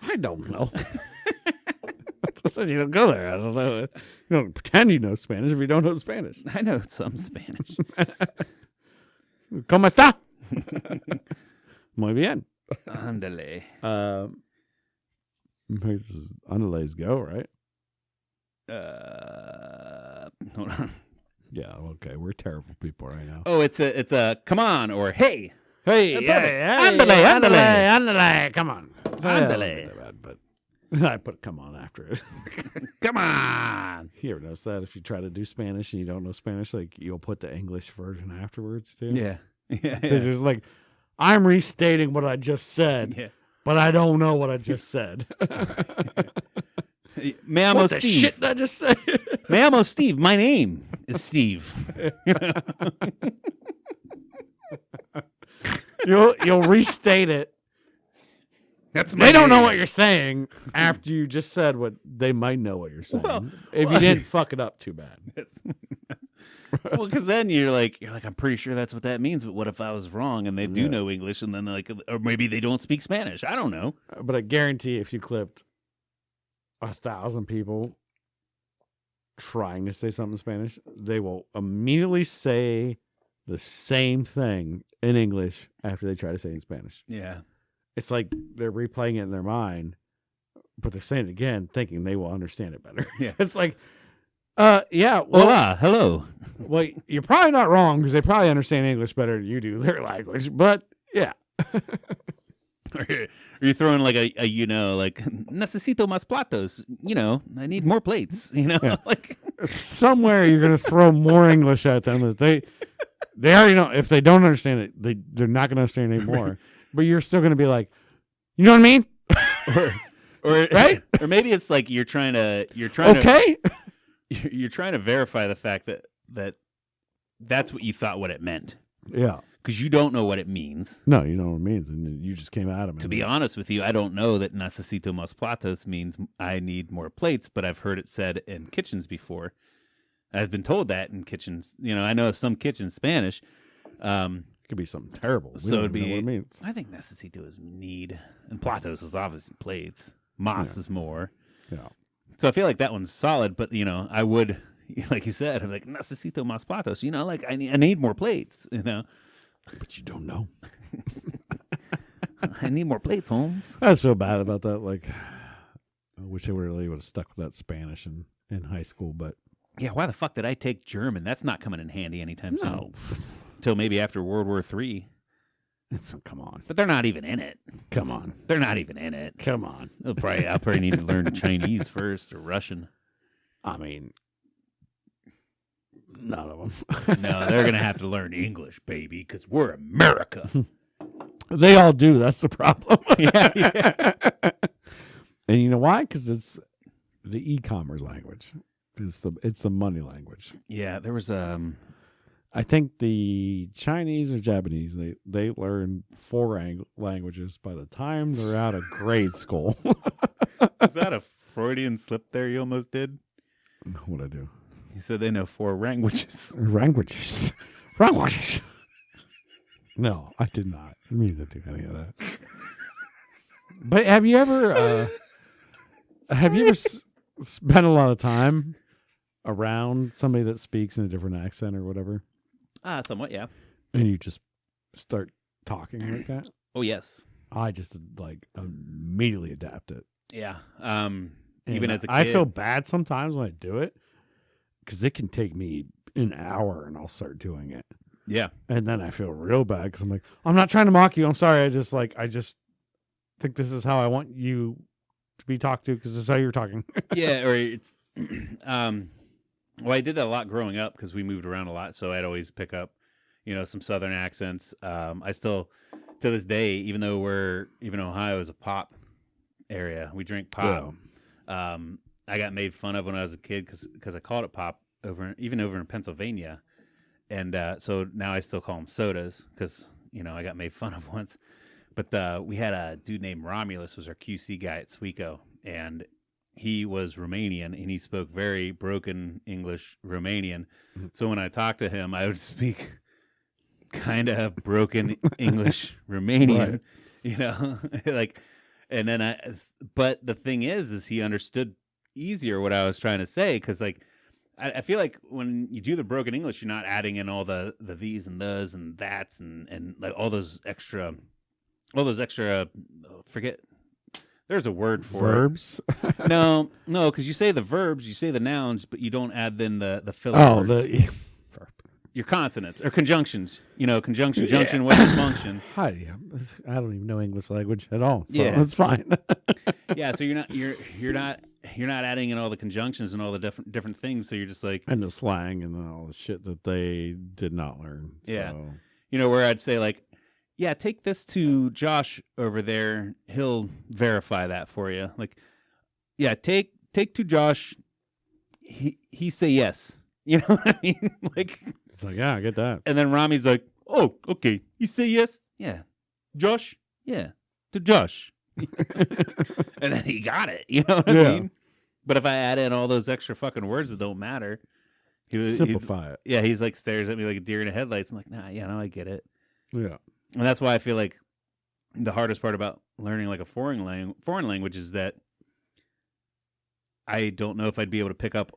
B: I don't know. I said you don't go there. I don't know. You don't pretend you know Spanish if you don't know Spanish.
A: I know some Spanish.
B: ¿Cómo está? Muy bien.
A: Andale.
B: This is Andale's go, right?
A: Hold on.
B: Yeah, okay. We're terrible people right now.
A: Oh, it's a come on or hey.
B: Hey,
A: yeah, andale.
B: Come on.
A: Andale.
B: But I put come on after it.
A: Come on.
B: You ever notice that if you try to do Spanish and you don't know Spanish, like you'll put the English version afterwards too?
A: Yeah.
B: Because there's like, I'm restating what I just said, but I don't know what I just said.
A: Me amo
B: what
A: Steve.
B: The shit did I just say?
A: Me amo Steve. My name is Steve.
B: You'll restate it. They don't know what you're saying after you just said what they might know what you're saying. If you didn't fuck it up too bad.
A: Well, because then you're like, I'm pretty sure that's what that means. But what if I was wrong and they do know English, and then like, or maybe they don't speak Spanish? I don't know.
B: But I guarantee if you clipped 1,000 people trying to say something in Spanish, they will immediately say the same thing in English after they try to say it in Spanish.
A: Yeah.
B: It's like they're replaying it in their mind, but they're saying it again, thinking they will understand it better.
A: Yeah.
B: It's like, yeah, well,
A: Hola, hello.
B: well, you're probably not wrong because they probably understand English better than you do their language. But yeah,
A: Or you're throwing like a like necesito más platos. I need more plates. Like
B: somewhere you're going to throw more English at them that they already know. If they don't understand it, they're not going to understand it anymore. But you're still going to be like, you know what I mean?
A: or
B: right?
A: Or maybe it's like you're trying to you're trying to verify the fact that that's what you thought what it meant.
B: Yeah.
A: Because you don't know what it means.
B: No, you know what it means, and you just came at him.
A: To be honest with you, I don't know that necesito más platos means I need more plates, but I've heard it said in kitchens before. I've been told that in kitchens. I know some kitchen Spanish.
B: Could be something terrible.
A: So it'd be
B: know what it means.
A: I think necesito is need, and platos is obviously plates. Mas is more.
B: Yeah.
A: So I feel like that one's solid, but I would, like you said, I'm like necesito más platos. Like I need more plates.
B: But you don't know.
A: I need more plates, Holmes.
B: I just feel bad about that. Like, I wish I really would have stuck with that Spanish in high school, but
A: yeah, why the fuck did I take German? That's not coming in handy anytime
B: no.
A: soon. Until maybe after World War III.
B: Come on.
A: But they're not even in it.
B: Come on.
A: They're not even in it.
B: Come on.
A: I'll probably need to learn Chinese first or Russian.
B: I mean, none of them.
A: No, they're going to have to learn English, baby, because we're America.
B: They all do. That's the problem.
A: Yeah.
B: And you know why? Because it's the e-commerce language. It's the money language.
A: Yeah, there was
B: I think the Chinese or Japanese, they learn 4 languages by the time they're out of grade school.
A: Is that a Freudian slip there you almost did?
B: What'd I do?
A: You said they know 4 languages.
B: Languages. Languages. No, I did not. I didn't mean to do any of that. But have you ever spent a lot of time around somebody that speaks in a different accent or whatever?
A: Somewhat, yeah.
B: And you just start talking like that?
A: Oh, yes.
B: I just immediately adapt it.
A: Yeah.
B: And
A: Even as a kid.
B: I feel bad sometimes when I do it because it can take me an hour and I'll start doing it.
A: Yeah.
B: And then I feel real bad because I'm like, I'm not trying to mock you. I'm sorry. I just think this is how I want you to be talked to because this is how you're talking.
A: Yeah. Or it's, well, I did that a lot growing up because we moved around a lot. So I'd always pick up, some Southern accents. I still, to this day, even though Ohio is a pop area, we drink pop. Yeah. I got made fun of when I was a kid because I called it pop over in Pennsylvania. And so now I still call them sodas because, I got made fun of once. But we had a dude named Romulus was our QC guy at Sweco. And he was Romanian and he spoke very broken English Romanian. Mm-hmm. So when I talked to him, I would speak kind of broken English Romanian, right. And then but the thing is he understood easier what I was trying to say. Cause I feel like when you do the broken English, you're not adding in all the these and those and that's and like all those extra, forget. There's a word for
B: verbs.
A: No, because you say the verbs, you say the nouns, but you don't add then the filler.
B: Oh,
A: words. Your consonants or conjunctions. Conjunction, junction, weapon, function.
B: Hi, I don't even know English language at all. So
A: yeah,
B: it's fine.
A: Yeah, so you're not adding in all the conjunctions and all the different things. So you're just like
B: and the slang and all the shit that they did not learn.
A: Yeah,
B: so.
A: Where I'd say like, yeah, take this to Josh over there. He'll verify that for you. Like, yeah, take to Josh. He say yes. You know what I mean? Like,
B: it's like, yeah, I get that.
A: And then Rami's like, oh, okay. You say yes? Yeah. Josh? Yeah. To Josh. And then he got it. You know what I mean? But if I add in all those extra fucking words that don't matter,
B: simplify it.
A: Yeah, he's like stares at me like a deer in the headlights. I'm like, nah, yeah, no, I get it.
B: Yeah.
A: And that's why I feel like the hardest part about learning like a foreign language is that I don't know if I'd be able to pick up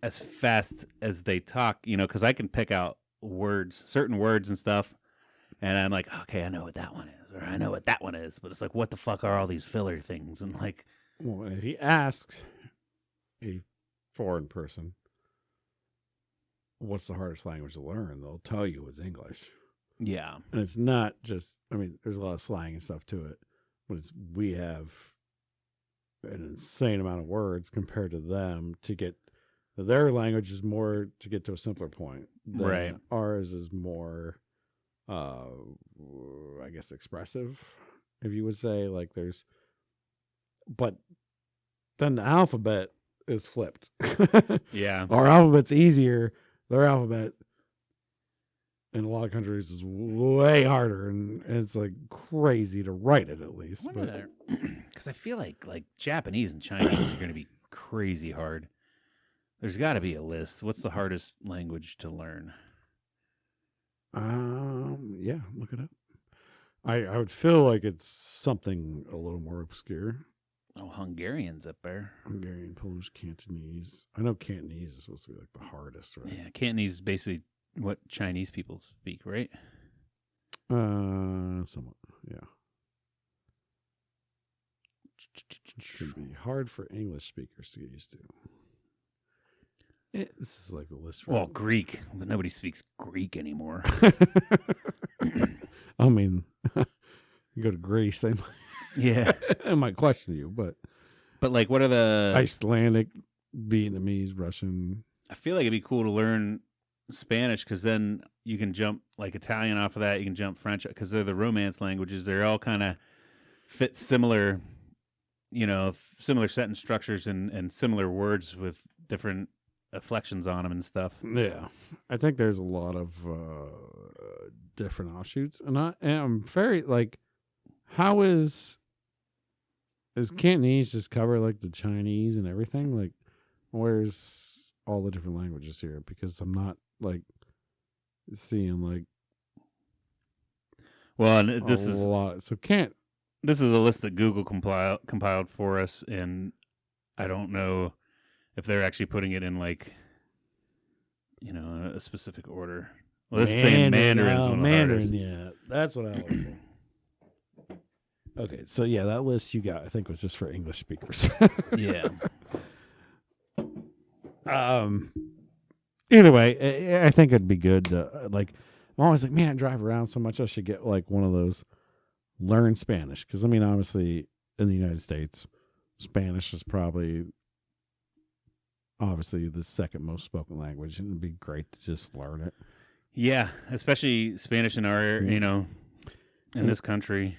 A: as fast as they talk, because I can pick out certain words and stuff, and I'm like, okay, I know what that one is, or I know what that one is, but it's like, what the fuck are all these filler things? And like,
B: well, if you ask a foreign person, what's the hardest language to learn, they'll tell you it's English.
A: yeah,
B: And it's not just, there's a lot of slang and stuff to it, but we have an insane amount of words compared to them to get, their language is more to get to a simpler point.
A: Right.
B: Ours is more, I guess, expressive, if you would say. Like but then the alphabet is flipped.
A: yeah,
B: Our alphabet's easier. Their alphabet in a lot of countries is way harder, and it's like crazy to write it, at least.
A: Because I feel like Japanese and Chinese are going to be crazy hard. There's got to be a list. What's the hardest language to learn?
B: Yeah, look it up. I would feel like it's something a little more obscure.
A: Oh, Hungarian's up there.
B: Hungarian, Polish, Cantonese. I know Cantonese is supposed to be like the hardest, right?
A: Yeah, Cantonese is basically what Chinese people speak, right?
B: Somewhat, yeah. Should be hard for English speakers to get used to. This is like the list.
A: Well, Greek, but nobody speaks Greek anymore.
B: I mean, you go to Greece, they might question you, but
A: like, what are the
B: Icelandic, Vietnamese, Russian?
A: I feel like it'd be cool to learn Spanish, because then you can jump like Italian off of that. You can jump French, because they're the Romance languages. They're all kind of fit similar, similar sentence structures and similar words with different inflections on them and stuff.
B: Yeah, I think there's a lot of different offshoots, and I'm very like, how is Cantonese just cover like the Chinese and everything? Like, where's all the different languages here? Because I'm not like seeing like,
A: well, and this is
B: a lot. So
A: this is a list that Google compiled for us, and I don't know if they're actually putting it in like, a specific order. Well, this is saying Mandarin is one of the hardest.
B: Yeah, that's what I was saying. Okay, so yeah, that list you got, I think, was just for English speakers.
A: Yeah.
B: Either way, I think it'd be good to, like, I'm always like, man, I drive around so much, I should get like one of those learn Spanish. Because obviously in the United States, Spanish is obviously the second most spoken language, and it'd be great to just learn it.
A: Yeah, especially Spanish in our, in this country.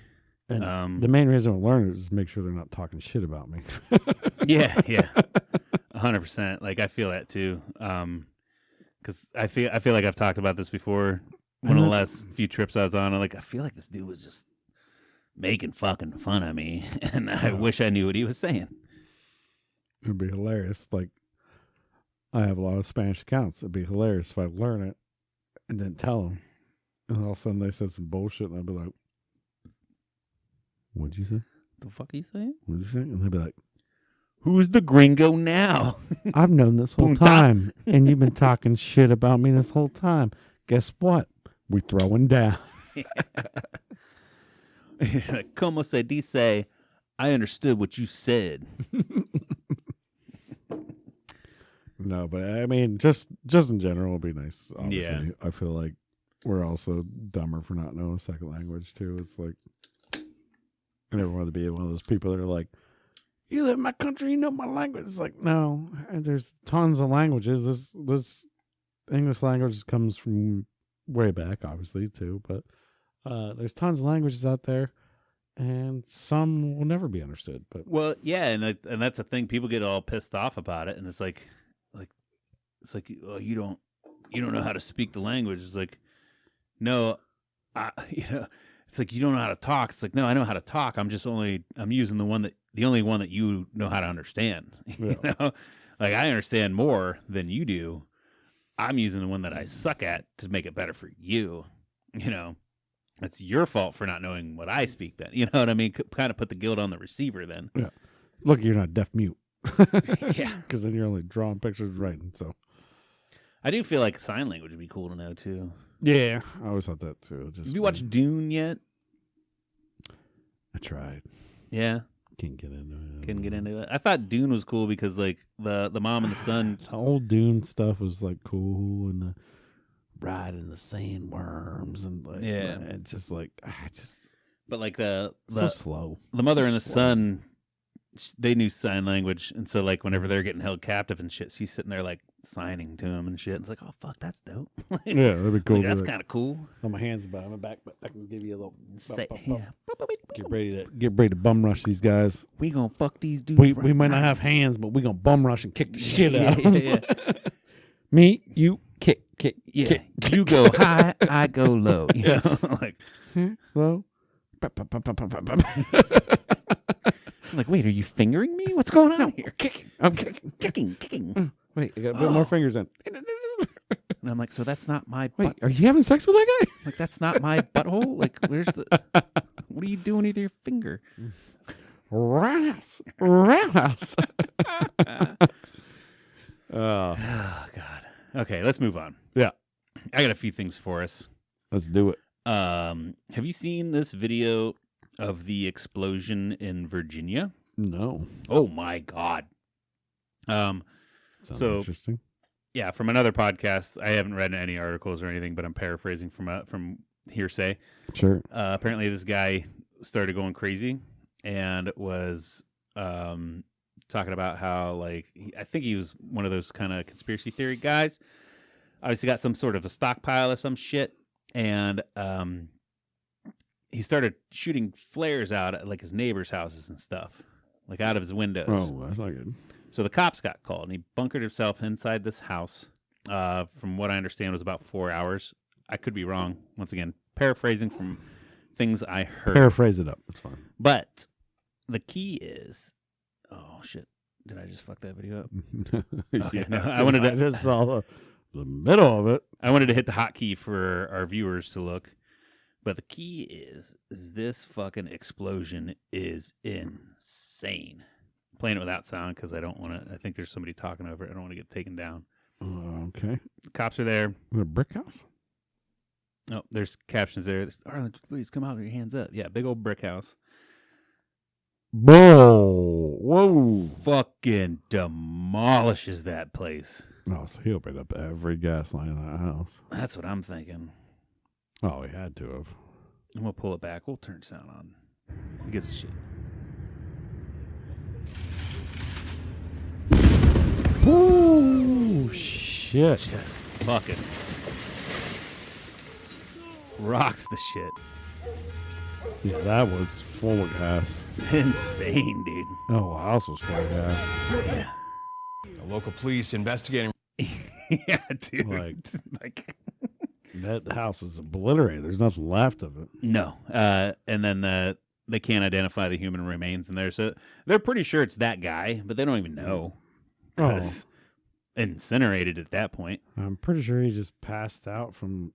B: And the main reason I learn it is make sure they're not talking shit about me.
A: Yeah, 100%. Like, I feel that too. Because I feel like I've talked about this before. One of the last few trips I was on, I feel like this dude was just making fucking fun of me, and I wish I knew what he was saying.
B: It'd be hilarious. Like, I have a lot of Spanish accounts. It'd be hilarious if I learn it and then tell them, and all of a sudden they said some bullshit, and I'd be like, "What'd you say?
A: The fuck are you saying?
B: What'd you say?" And they'd be like,
A: "Who's the gringo now?"
B: "I've known this whole time, and you've been talking shit about me this whole time. Guess what? We throwing down."
A: Como se dice, I understood what you said.
B: No, but just in general, it'd be nice. Obviously. Yeah. I feel like we're also dumber for not knowing a second language too. It's like, I never wanted to be one of those people that are like, "You live in my country, you know my language." It's like, no, there's tons of languages. This English language comes from way back, obviously, too, but there's tons of languages out there, and some will never be understood. But
A: yeah, and that's the thing. People get all pissed off about it, and it's like, oh, you don't know how to speak the language. It's like, no, it's like, you don't know how to talk. It's like, no, I know how to talk. I'm using the only one that you know how to understand.
B: Yeah.
A: Like, I understand more than you do. I'm using the one that I suck at to make it better for you. It's your fault for not knowing what I speak then. You know what I mean? Kind of put the guilt on the receiver then.
B: Yeah. Look, you're not deaf mute.
A: Yeah.
B: Because then you're only drawing pictures, writing. So
A: I do feel like sign language would be cool to know too.
B: yeah, I always thought that too. Just
A: Have you watched Dune yet?
B: I tried.
A: Yeah.
B: Can't get into it.
A: Couldn't get into it. I thought Dune was cool because like the mom and the son.
B: The old Dune stuff was like cool, and the riding the sandworms, and like
A: Yeah.
B: it's just like
A: But like
B: so slow.
A: the mother
B: So
A: and the
B: slow.
A: son, they knew sign language, and so like whenever they're getting held captive and shit, she's sitting there like signing to him and shit. It's like, oh fuck, that's dope. Like,
B: Yeah, that'd be cool.
A: like, that's
B: to
A: kind of cool.
B: on my hands behind my back, but I can give you a little.
A: Say,
B: bump, bump,
A: yeah.
B: bump. Get ready to bum rush these guys.
A: We gonna fuck these dudes.
B: We
A: right
B: might not
A: now.
B: have hands, but we gonna bum rush and kick the shit out.
A: Yeah,
B: of
A: yeah,
B: 'em. Me, you, kick.
A: yeah.
B: Kick.
A: You go high, I go low. You know? Like,
B: Well,
A: I'm like, wait, are you fingering me? What's going on here?
B: kicking. I'm kicking.
A: Kicking.
B: Wait, I got a bit more fingers in.
A: And I'm like, so that's not my
B: Wait,
A: butt.
B: are you having sex with that guy?
A: Like, that's not my butthole. Like, where's the? What are you doing with your finger?
B: Roundhouse. Roundhouse.
A: Oh God. Okay, let's move on.
B: Yeah.
A: I got a few things for us.
B: Let's do it.
A: Have you seen this video of the explosion in Virginia?
B: No.
A: Oh my God.
B: Sounds
A: So-
B: interesting.
A: Yeah, from another podcast. I haven't read any articles or anything, but I'm paraphrasing from hearsay.
B: Sure.
A: Apparently, this guy started going crazy and was talking about how, like, I think he was one of those kind of conspiracy theory guys. Obviously, got some sort of a stockpile or some shit, and he started shooting flares out at like his neighbors' houses and stuff, like out of his windows.
B: Oh, that's not good.
A: So the cops got called, and he bunkered himself inside this house. From what I understand, it was about 4 hours. I could be wrong. Once again, paraphrasing from things I heard.
B: Paraphrase it up. It's fine.
A: But the key is, oh shit, did I just fuck that video up? Okay, no, I wanted to-
B: I just saw the middle of it.
A: I wanted to hit the hotkey for our viewers to look. But the key is this fucking explosion is insane. I'm playing it without sound because I don't want to. I think there's somebody talking over it. I don't want to get taken down.
B: Okay.
A: The cops are there.
B: The brick house?
A: Oh, there's captions there. Arlen, please come out with your hands up. Yeah, big old brick house.
B: Whoa. Whoa.
A: Fucking demolishes that place.
B: Oh, so he opened up every gas line in that house.
A: That's what I'm thinking.
B: Oh, he had to have.
A: I'm going to pull it back. We'll turn sound on. Who gives a shit?
B: Ooh, shit.
A: Just fucking rocks the shit.
B: Yeah, that was full of gas.
A: Insane, dude.
B: Oh, house was full of gas.
A: Yeah.
C: The local police investigating.
A: Yeah, dude.
B: Like- That house is obliterated. There's nothing left of it.
A: No. And then they can't identify the human remains in there. So they're pretty sure it's that guy, but they don't even know.
B: Oh,
A: Because incinerated at that point.
B: I'm pretty sure he just passed out from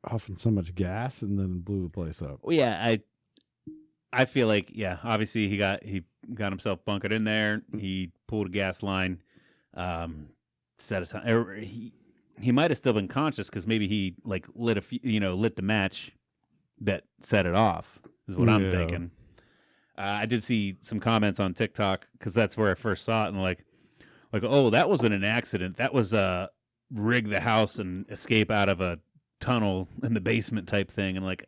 B: huffing so much gas and then blew the place up.
A: Well, yeah, I feel like, yeah, obviously he got himself bunkered in there. He pulled a gas line, set a time. Or he might have still been conscious because maybe he like lit the match that set it off. Is what I'm
B: Yeah.
A: thinking. I did see some comments on TikTok because that's where I first saw it, and like, oh, that wasn't an accident. That was rig the house and escape out of a tunnel in the basement type thing, and like,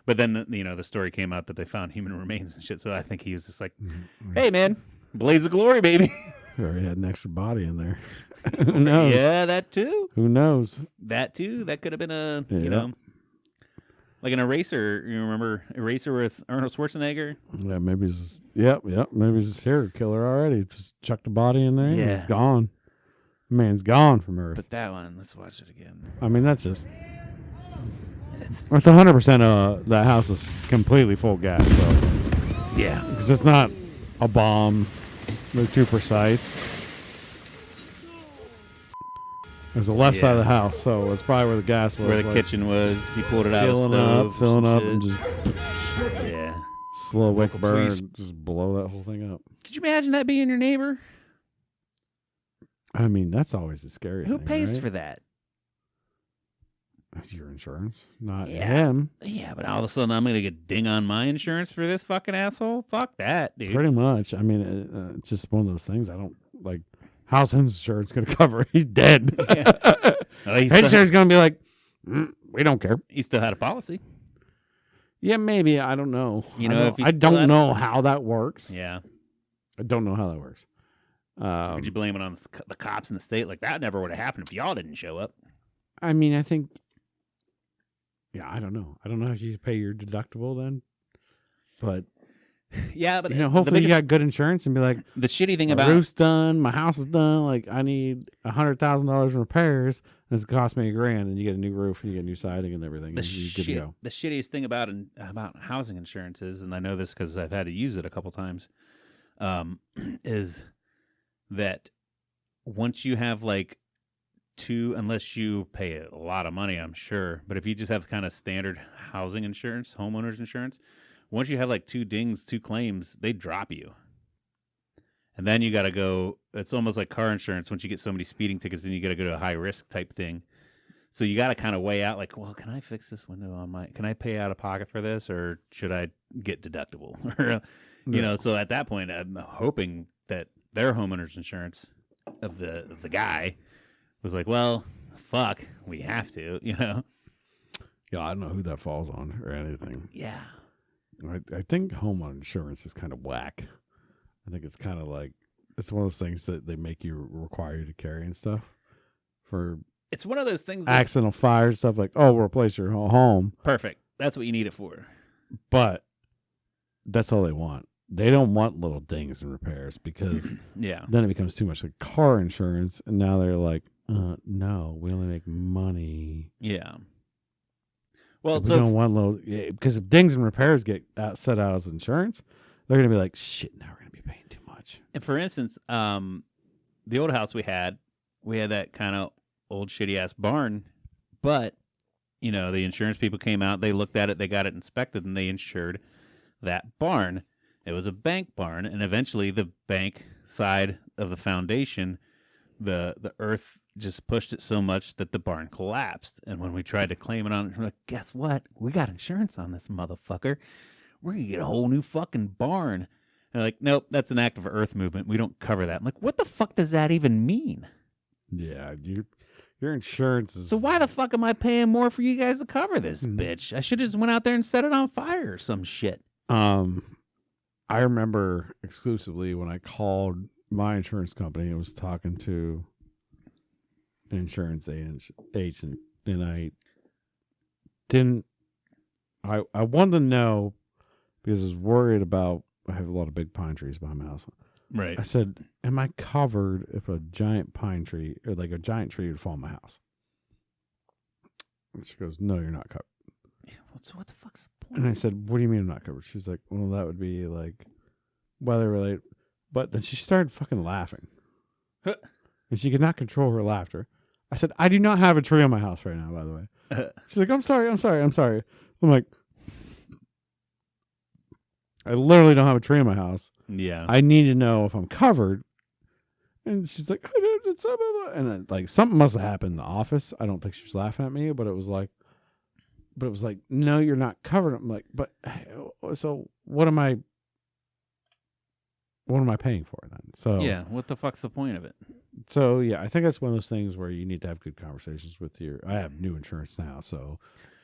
A: but then the story came out that they found human remains and shit. So I think he was just like, hey man, blaze of glory, baby.
B: Or he had an extra body in there. Who knows?
A: Yeah, that too.
B: Who knows?
A: That too. That could have been a
B: Yeah.
A: like an Eraser. You remember Eraser with Arnold Schwarzenegger?
B: Yeah, maybe he's maybe he's a serial killer already. Just chucked a body in there and
A: Yeah.
B: he's gone. Man's gone from Earth.
A: But that one, let's watch it again.
B: I mean, that's just
A: It's
B: 100%. That house is completely full gas, so
A: yeah.
B: because it's not a bomb. They're too precise. There's the left side of the house, so it's probably where the gas was.
A: Where the
B: like,
A: kitchen was, he pulled it out of the
B: filling
A: stove.
B: up, and just
A: yeah.
B: slow wick
C: Local
B: burn,
C: police.
B: just blow that whole thing up.
A: Could you imagine that being your neighbor?
B: I mean, that's always a scary
A: Who
B: thing,
A: pays
B: right?
A: for that?
B: Your insurance, not
A: Yeah.
B: him.
A: Yeah, but all of a sudden I'm going to get ding on my insurance for this fucking asshole? Fuck that, dude.
B: Pretty much. I mean, it's just one of those things. I don't like. How's his insurance going to cover? He's dead.
A: Yeah. Well,
B: His insurance going to be like, we don't care.
A: he still had a policy.
B: Yeah, maybe. I don't know.
A: You know, if he
B: I
A: still
B: don't
A: had-
B: know how that works.
A: Yeah.
B: I don't know how that works.
A: Could you blame it on the cops in the state? Like, that never would have happened if y'all didn't show up.
B: I mean, I think. Yeah, I don't know. I don't know if you pay your deductible then, but
A: Yeah, but
B: hopefully you got good insurance and be like,
A: the shitty thing
B: my
A: about
B: roof's done, my house is done. Like I need $100,000 in repairs, and it's cost me $1,000, and you get a new roof and you get new siding and everything.
A: the
B: and you're good to go.
A: the shittiest thing about housing insurance is, and I know this because I've had to use it a couple times, is that once you have like unless you pay a lot of money, I'm sure, but if you just have kind of standard housing insurance, homeowners insurance, once you have like 2 dings, 2 claims, they drop you. And then you got to go, it's almost like car insurance. Once you get so many speeding tickets, then you got to go to a high risk type thing. So you got to kind of weigh out like, well, can I fix this window can I pay out of pocket for this, or should I get deductible? You know, so at that point, I'm hoping that their homeowners insurance of the guy was like, well, fuck, we have to, you know?
B: Yeah, I don't know who that falls on or anything.
A: Yeah.
B: I think homeowner insurance is kind of whack. I think it's kind of like it's one of those things that they make you require you to carry and stuff for
A: It's one of those things that,
B: accidental fires, stuff like, oh, we'll replace your whole home.
A: perfect. That's what you need it for.
B: But that's all they want. They don't want little dings and repairs because
A: Yeah.
B: then it becomes too much like car insurance. And now they're like, no, we only make money.
A: Yeah. Well,
B: We
A: so
B: don't want little, because if dings and repairs get set out as insurance, they're going to be like, shit, now we're going to be paying too much.
A: and for instance, the old house we had that kind of old shitty ass barn, but you know, the insurance people came out, they looked at it, they got it inspected, and they insured that barn. It was a bank barn, and eventually the bank side of the foundation, the earth just pushed it so much that the barn collapsed. And when we tried to claim it on, we're like, guess what? We got insurance on this motherfucker. We're gonna get a whole new fucking barn. And they're like, nope, that's an act of earth movement. We don't cover that. I'm like, what the fuck does that even mean?
B: Yeah, your insurance is.
A: So why the fuck am I paying more for you guys to cover this bitch? I should have just went out there and set it on fire or some shit.
B: I remember exclusively when I called my insurance company and was talking to an insurance agent, and I wanted to know because I was worried about. I have a lot of big pine trees behind my house.
A: Right.
B: I said, "Am I covered if a giant pine tree or like a giant tree would fall on my house?" And she goes, "No, you're not covered."
A: So what the fuck's the point?
B: And I said, "What do you mean I'm not covered?" She's like, "Well, that would be like weather related." But then she started fucking laughing.
A: Huh.
B: And she could not control her laughter. I said, "I do not have a tree on my house right now, by the way." She's like, I'm sorry. I'm like, I literally don't have a tree in my house.
A: Yeah.
B: I need to know if I'm covered. And she's like, I don't, it's blah, blah, blah. And like something must have happened in the office. I don't think she was laughing at me, but it was like, no, you're not covered. I'm like, but so what am I paying for then? So
A: Yeah. What the fuck's the point of it?
B: So yeah, I think that's one of those things where you need to have good conversations with I have new insurance now, so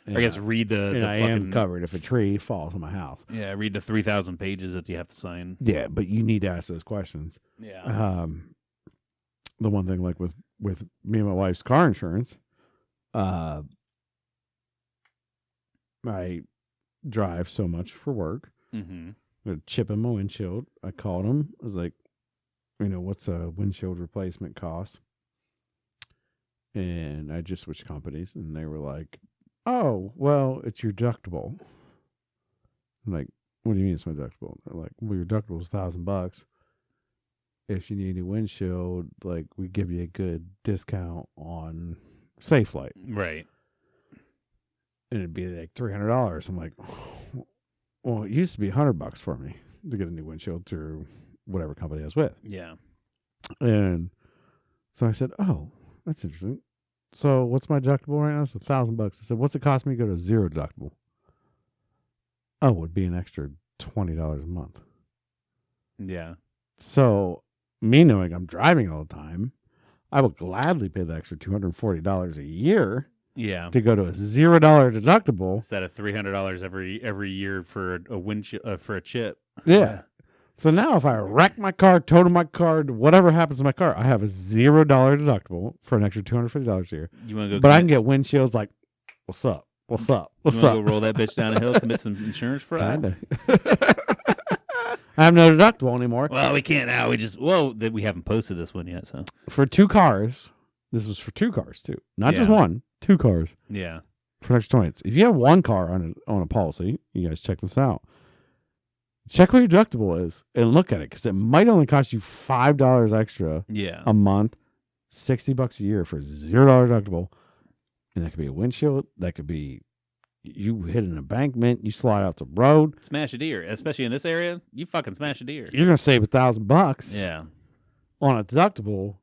A: I guess read the
B: I
A: fucking,
B: am covered if a tree falls on my house.
A: Yeah, read the 3,000 pages that you have to sign.
B: Yeah, but you need to ask those questions.
A: Yeah.
B: The one thing like with me and my wife's car insurance, I drive so much for work.
A: Mm-hmm.
B: A chip in my windshield. I called him. I was like, what's a windshield replacement cost? And I just switched companies, and they were like, oh, well, it's your deductible. I'm like, what do you mean it's my deductible? They're like, well, your deductible is $1,000. If you need a new windshield, like, we give you a good discount on SafeLight.
A: Right.
B: And it'd be like $300. I'm like, well, it used to be $100 for me to get a new windshield through whatever company I was with.
A: Yeah.
B: And So I said, oh, that's interesting. So what's my deductible right now? It's $1,000. I said, what's it cost me to go to zero deductible? Oh, it would be an extra $20 a month.
A: Yeah.
B: So me knowing I'm driving all the time, I would gladly pay the extra $240 a year
A: Yeah.
B: to go to a $0 deductible.
A: Instead of $300 every year for a windshield for a chip.
B: Yeah. So now if I wreck my car, total my car, whatever happens to my car, I have a $0 deductible for an extra $250 a year.
A: You want to go?
B: But I can get windshields like, what's up? What's up? What's
A: you
B: up?
A: want to go roll that bitch down a hill, commit some insurance fraud?
B: Kinda. I have no deductible anymore.
A: Well, we can't now. We haven't posted this one yet, so
B: For 2 cars, this was for 2 cars too, not just
A: Yeah.
B: one, 2 cars
A: yeah.
B: for an extra 20. If you have 1 car on a policy, you guys check this out. Check what your deductible is and look at it because it might only cost you $5 extra
A: Yeah.
B: a month, $60 a year for $0 deductible, and that could be a windshield. That could be you hit an embankment, you slide out the road.
A: Smash a deer, especially in this area. You fucking smash a deer.
B: You're gonna save $1,000
A: Yeah.
B: on a deductible.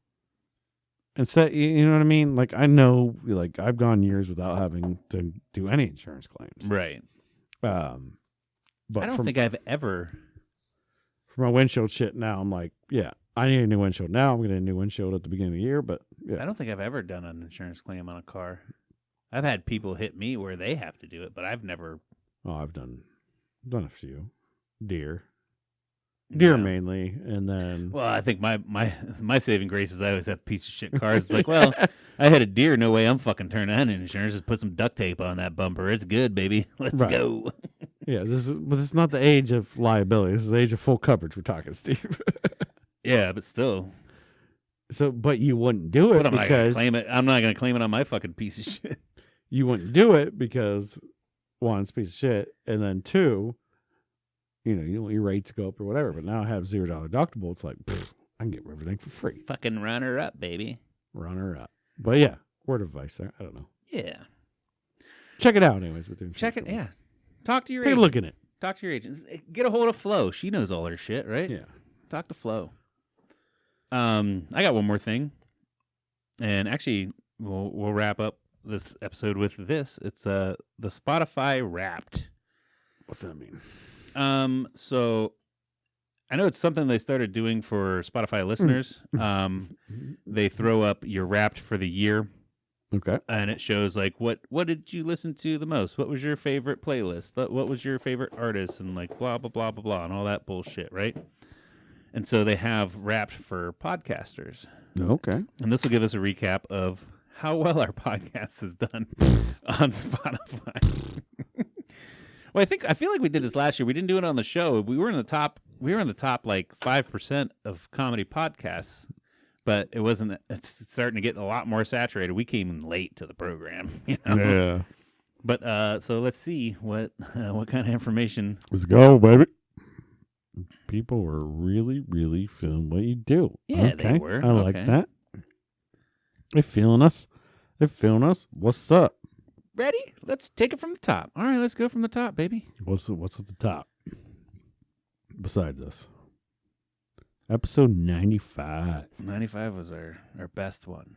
B: And so, you know what I mean? Like I know, like I've gone years without having to do any insurance claims.
A: Right.
B: But
A: I don't think I've ever.
B: for my windshield shit now, I'm like, yeah, I need a new windshield now. I'm getting a new windshield at the beginning of the year, but yeah.
A: I don't think I've ever done an insurance claim on a car. I've had people hit me where they have to do it, but I've never.
B: Oh, I've done a few. Deer mainly, and then
A: Well, I think my saving grace is I always have piece of shit cars. It's like, well, I hit a deer. No way I'm fucking turning on insurance. Just put some duct tape on that bumper. It's good, baby. Let's
B: Right.
A: go.
B: yeah, this is not the age of liability. This is the age of full coverage. We're talking, Steve.
A: Yeah, but still.
B: So, but you wouldn't do it
A: But I'm not gonna
B: because
A: claim it. I'm not gonna claim it on my fucking piece of shit.
B: you wouldn't do it because 1, it's a piece of shit, and then 2, your rates go up or whatever. But now I have $0 deductible. It's like I can get everything for free.
A: Fucking runner up, baby.
B: Runner up. But yeah, word of advice there. I don't know.
A: Yeah.
B: Check it out, anyways. With the
A: Check it.
B: insurance
A: Yeah. Talk to your
B: company. Take a
A: agent.
B: look at it.
A: Talk to your agent. Get a hold of Flo. She knows all her shit, right?
B: Yeah.
A: Talk to Flo. I got one more thing, and actually, we'll wrap up this episode with this. It's the Spotify Wrapped.
B: What's that mean?
A: So I know it's something they started doing for Spotify listeners. They throw up your Wrapped for the year,
B: Okay.
A: and it shows like what did you listen to the most? What was your favorite playlist? What was your favorite artist? And like blah blah blah blah blah and all that bullshit, right? And so they have Wrapped for podcasters.
B: Okay.
A: And this will give us a recap of how well our podcast has done on Spotify. Well, I feel like we did this last year. We didn't do it on the show. We were in the top like 5% of comedy podcasts, but it wasn't. It's starting to get a lot more saturated. We came in late to the program,
B: Yeah.
A: But so let's see what kind of information.
B: Let's go, baby. People were really, really feeling what you do.
A: Yeah, they were.
B: I like
A: Okay.
B: that. They're feeling us. What's up?
A: Ready? Let's take it from the top. All right, let's go from the top, baby.
B: What's at the top? Besides us. Episode 95.
A: 95 was our best one.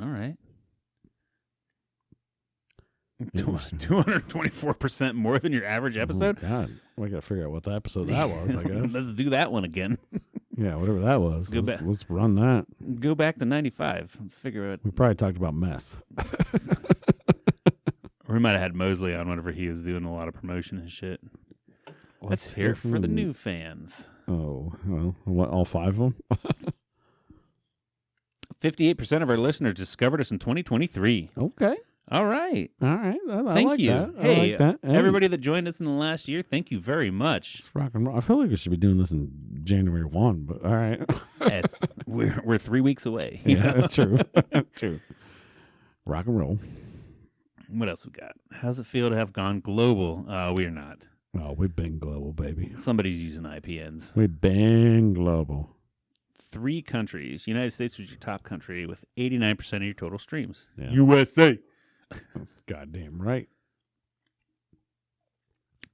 A: All right. 224% more than your average episode?
B: Oh, God. We got to figure out what the episode that was, I guess.
A: Let's do that one again.
B: Yeah, whatever that was.
A: Let's go back.
B: Let's run that.
A: Go back to 95. Let's figure out.
B: We probably talked about meth.
A: Or we might have had Mosley on whenever he was doing a lot of promotion and shit. Let's hear it for the new fans.
B: Oh, well, what, all 5 of them?
A: 58% of our listeners discovered us in 2023.
B: Okay.
A: All right.
B: All right. I
A: Thank
B: like
A: you.
B: that. I
A: Hey,
B: like that. Hey,
A: everybody that joined us in the last year, thank you very much.
B: it's rock and roll. I feel like we should be doing this in January 1, but all right.
A: We're 3 weeks away. you
B: Yeah,
A: know?
B: that's true. True. Rock and roll.
A: What else we got? How's it feel to have gone global? We are not.
B: Oh, we've been global, baby.
A: Somebody's using IPNs.
B: We've been global.
A: 3 countries. United States was your top country with 89% of your total streams.
B: Yeah.
A: USA.
B: That's goddamn right.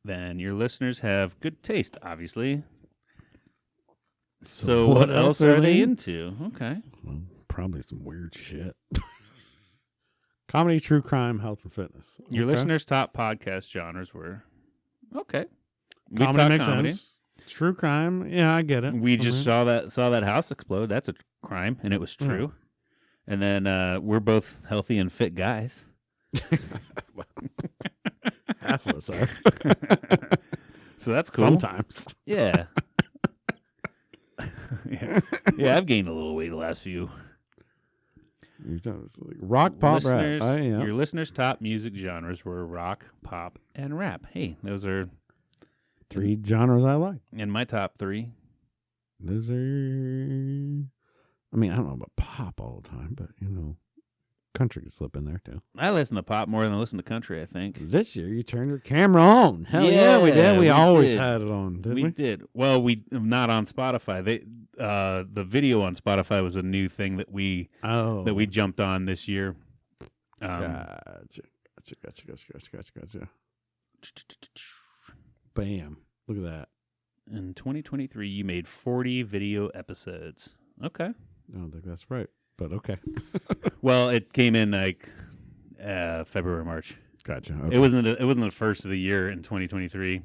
A: Then your listeners have good taste, obviously. So what else are they into? Okay.
B: Well, Probably some weird shit. Comedy, true crime, health and fitness.
A: Your
B: Okay.
A: listeners' top podcast genres were okay. We
B: Comedy
A: talk
B: makes
A: comedy.
B: sense. True crime. Yeah, I get it.
A: We just
B: Mhm.
A: saw that house explode. That's a crime, and it was true. And then we're both healthy and fit guys.
B: Half of us are.
A: So that's cool.
B: Sometimes.
A: Yeah. yeah. I've gained a little weight the last few.
B: Rock, pop,
A: listeners,
B: rap. Yeah.
A: Your listeners' top music genres were rock, pop, and rap. Hey, those are
B: 3 genres I like.
A: in my top 3.
B: Those are. I mean, I don't know about pop all the time, but country can slip in there too.
A: I listen to pop more than I listen to country, I think.
B: This year you turned your camera on. Hell yeah, we did. We
A: we
B: always
A: did.
B: had it on, didn't we?
A: We did. Well, we not on Spotify. The video on Spotify was a new thing that we jumped on this year.
B: Gotcha. Bam! Look at that.
A: In 2023, you made 40 video episodes. Okay.
B: I don't think that's right, but okay.
A: Well, it came in like February, March.
B: Gotcha. Okay.
A: It wasn't the first of the year in 2023. It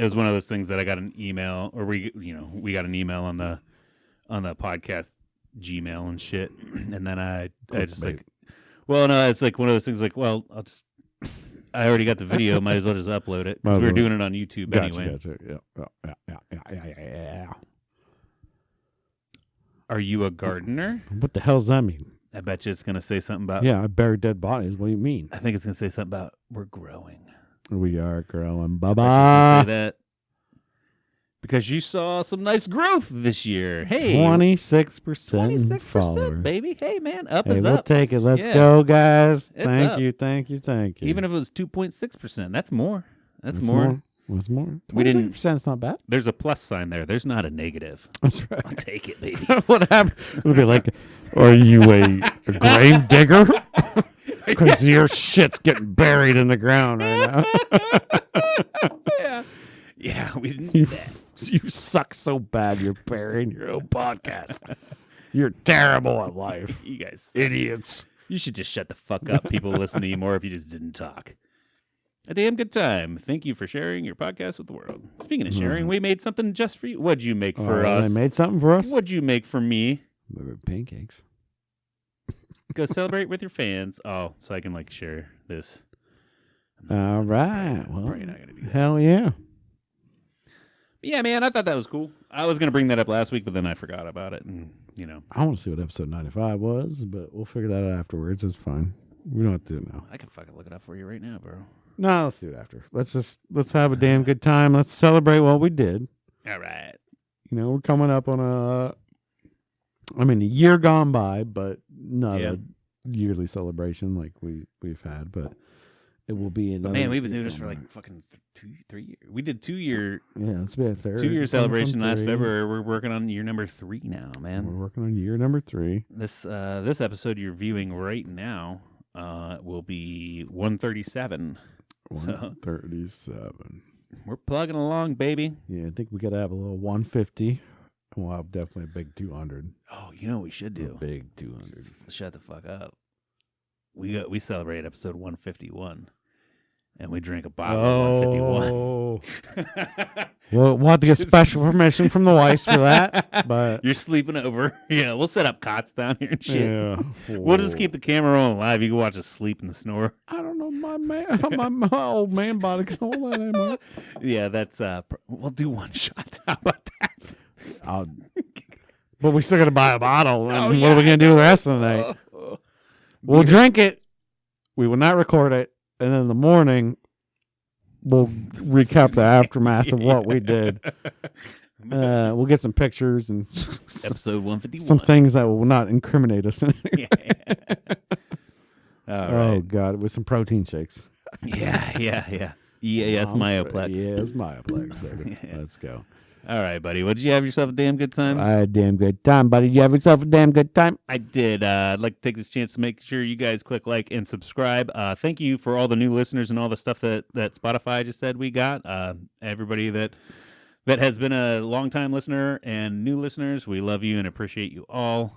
A: was one of those things that I got an email, or we got an email on the podcast Gmail and shit, and then I just like, well, no, it's like one of those things like, well, I already got the video, might as well just upload it because we were doing it on YouTube anyway.
B: Gotcha. Yeah.
A: Are you a gardener?
B: What the hell does that mean?
A: I bet you it's gonna say something about.
B: Yeah, I bury dead bodies. What do you mean?
A: I think it's gonna say something about we're growing.
B: We are growing.
A: I'm just gonna
B: Bye-bye.
A: say that because you saw some nice growth this year. Hey,
B: 26%.
A: 26%,
B: followers.
A: baby. Hey, man, up
B: Hey,
A: is
B: we'll
A: up.
B: take it. Let's
A: Yeah.
B: go, guys.
A: It's
B: Thank
A: up.
B: you.
A: Even if it was 2.6%, that's more. That's more.
B: What's more?
A: We didn't-
B: 26%'s not bad.
A: There's a plus sign there. There's not a negative.
B: That's right.
A: I'll take it, baby.
B: What happened? It'll be like, are you a grave digger? Because your shit's getting buried in the ground right now.
A: Yeah, we didn't.
B: You suck so bad you're burying your own podcast. You're terrible at life.
A: You guys,
B: Idiots.
A: you should just shut the fuck up. People listen to you more if you just didn't talk. A damn good time. Thank you for sharing your podcast with the world. Speaking of sharing, we made something just for you. What'd you make for us?
B: They made something for us?
A: What'd you make for me?
B: Pancakes.
A: Go celebrate with your fans. Oh, so I can like share this.
B: All right. Well,
A: Probably not gonna do that.
B: hell yeah.
A: Yeah, man, I thought that was cool. I was gonna bring that up last week, but then I forgot about it, and
B: I want to see what episode 95 was, but we'll figure that out afterwards. It's fine. We don't have to do it now.
A: I can fucking look it up for you right now, bro.
B: No, let's do it after. Let's have a damn good time. Let's celebrate what we did.
A: All right.
B: We're coming up on a year gone by, but not
A: Yeah.
B: a yearly celebration like we've had, but it will be another.
A: But man, we've been doing this for like fucking 3 years. We did 2 year
B: yeah, it's been a third
A: 2 year celebration last
B: 3.
A: February. We're working on year number 3 now,
B: We're
A: man.
B: working on year number 3.
A: This episode you're viewing right now will be 137. So
B: 137.
A: we're plugging along, baby.
B: Yeah, I think we got to have a little 150. And we'll have definitely a big 200.
A: Oh, you know what we should
B: A
A: do?
B: big 200.
A: Shut the fuck up. We celebrate episode 151, and we drink a bottle of 151.
B: We'll have to get special permission from the wife for that. But
A: You're sleeping over. Yeah, we'll set up cots down here and shit.
B: yeah,
A: We'll just keep the camera on live. You can watch us sleep and snore.
B: I don't know, my old man body can hold that anymore.
A: Yeah, that's we'll do one shot. How about that?
B: But we still got to buy a bottle. And
A: Oh,
B: what
A: yeah.
B: are we gonna do the rest of the night? We'll drink it. We will not record it, and in the morning, we'll recap the aftermath of what we did. We'll get some pictures and
A: Episode 151.
B: some things that will not incriminate us.
A: Yeah. All
B: Oh
A: right.
B: God, with some protein shakes.
A: Yeah. EAS Myoplex.
B: Yes, Myoplex, baby.
A: Yeah.
B: Let's go.
A: All right, buddy. Well, did you have yourself a damn good time?
B: I had a damn good time, buddy. You have yourself a damn good time.
A: I did. I'd like to take this chance to make sure you guys click like and subscribe. Thank you for all the new listeners and all the stuff that Spotify just said we got. Everybody that that has been a longtime listener and new listeners. We love you and appreciate you all.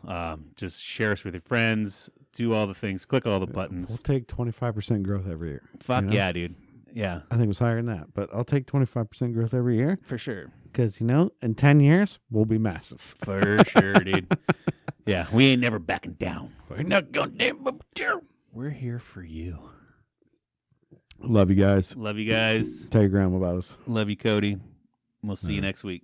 A: Just share us with your friends. Do all the things. Click all the buttons.
B: We'll take 25% growth every year.
A: Fuck
B: you know?
A: yeah, dude. Yeah,
B: I think it was higher than that, but I'll take 25% growth every year
A: for sure.
B: because, in 10 years, we'll be massive.
A: For sure, dude. Yeah, we ain't never backing down.
B: We're not going down.
A: We're here for you.
B: Love you guys.
A: Love you guys.
B: Tell your grandma about us.
A: Love you, Cody. We'll see you next week.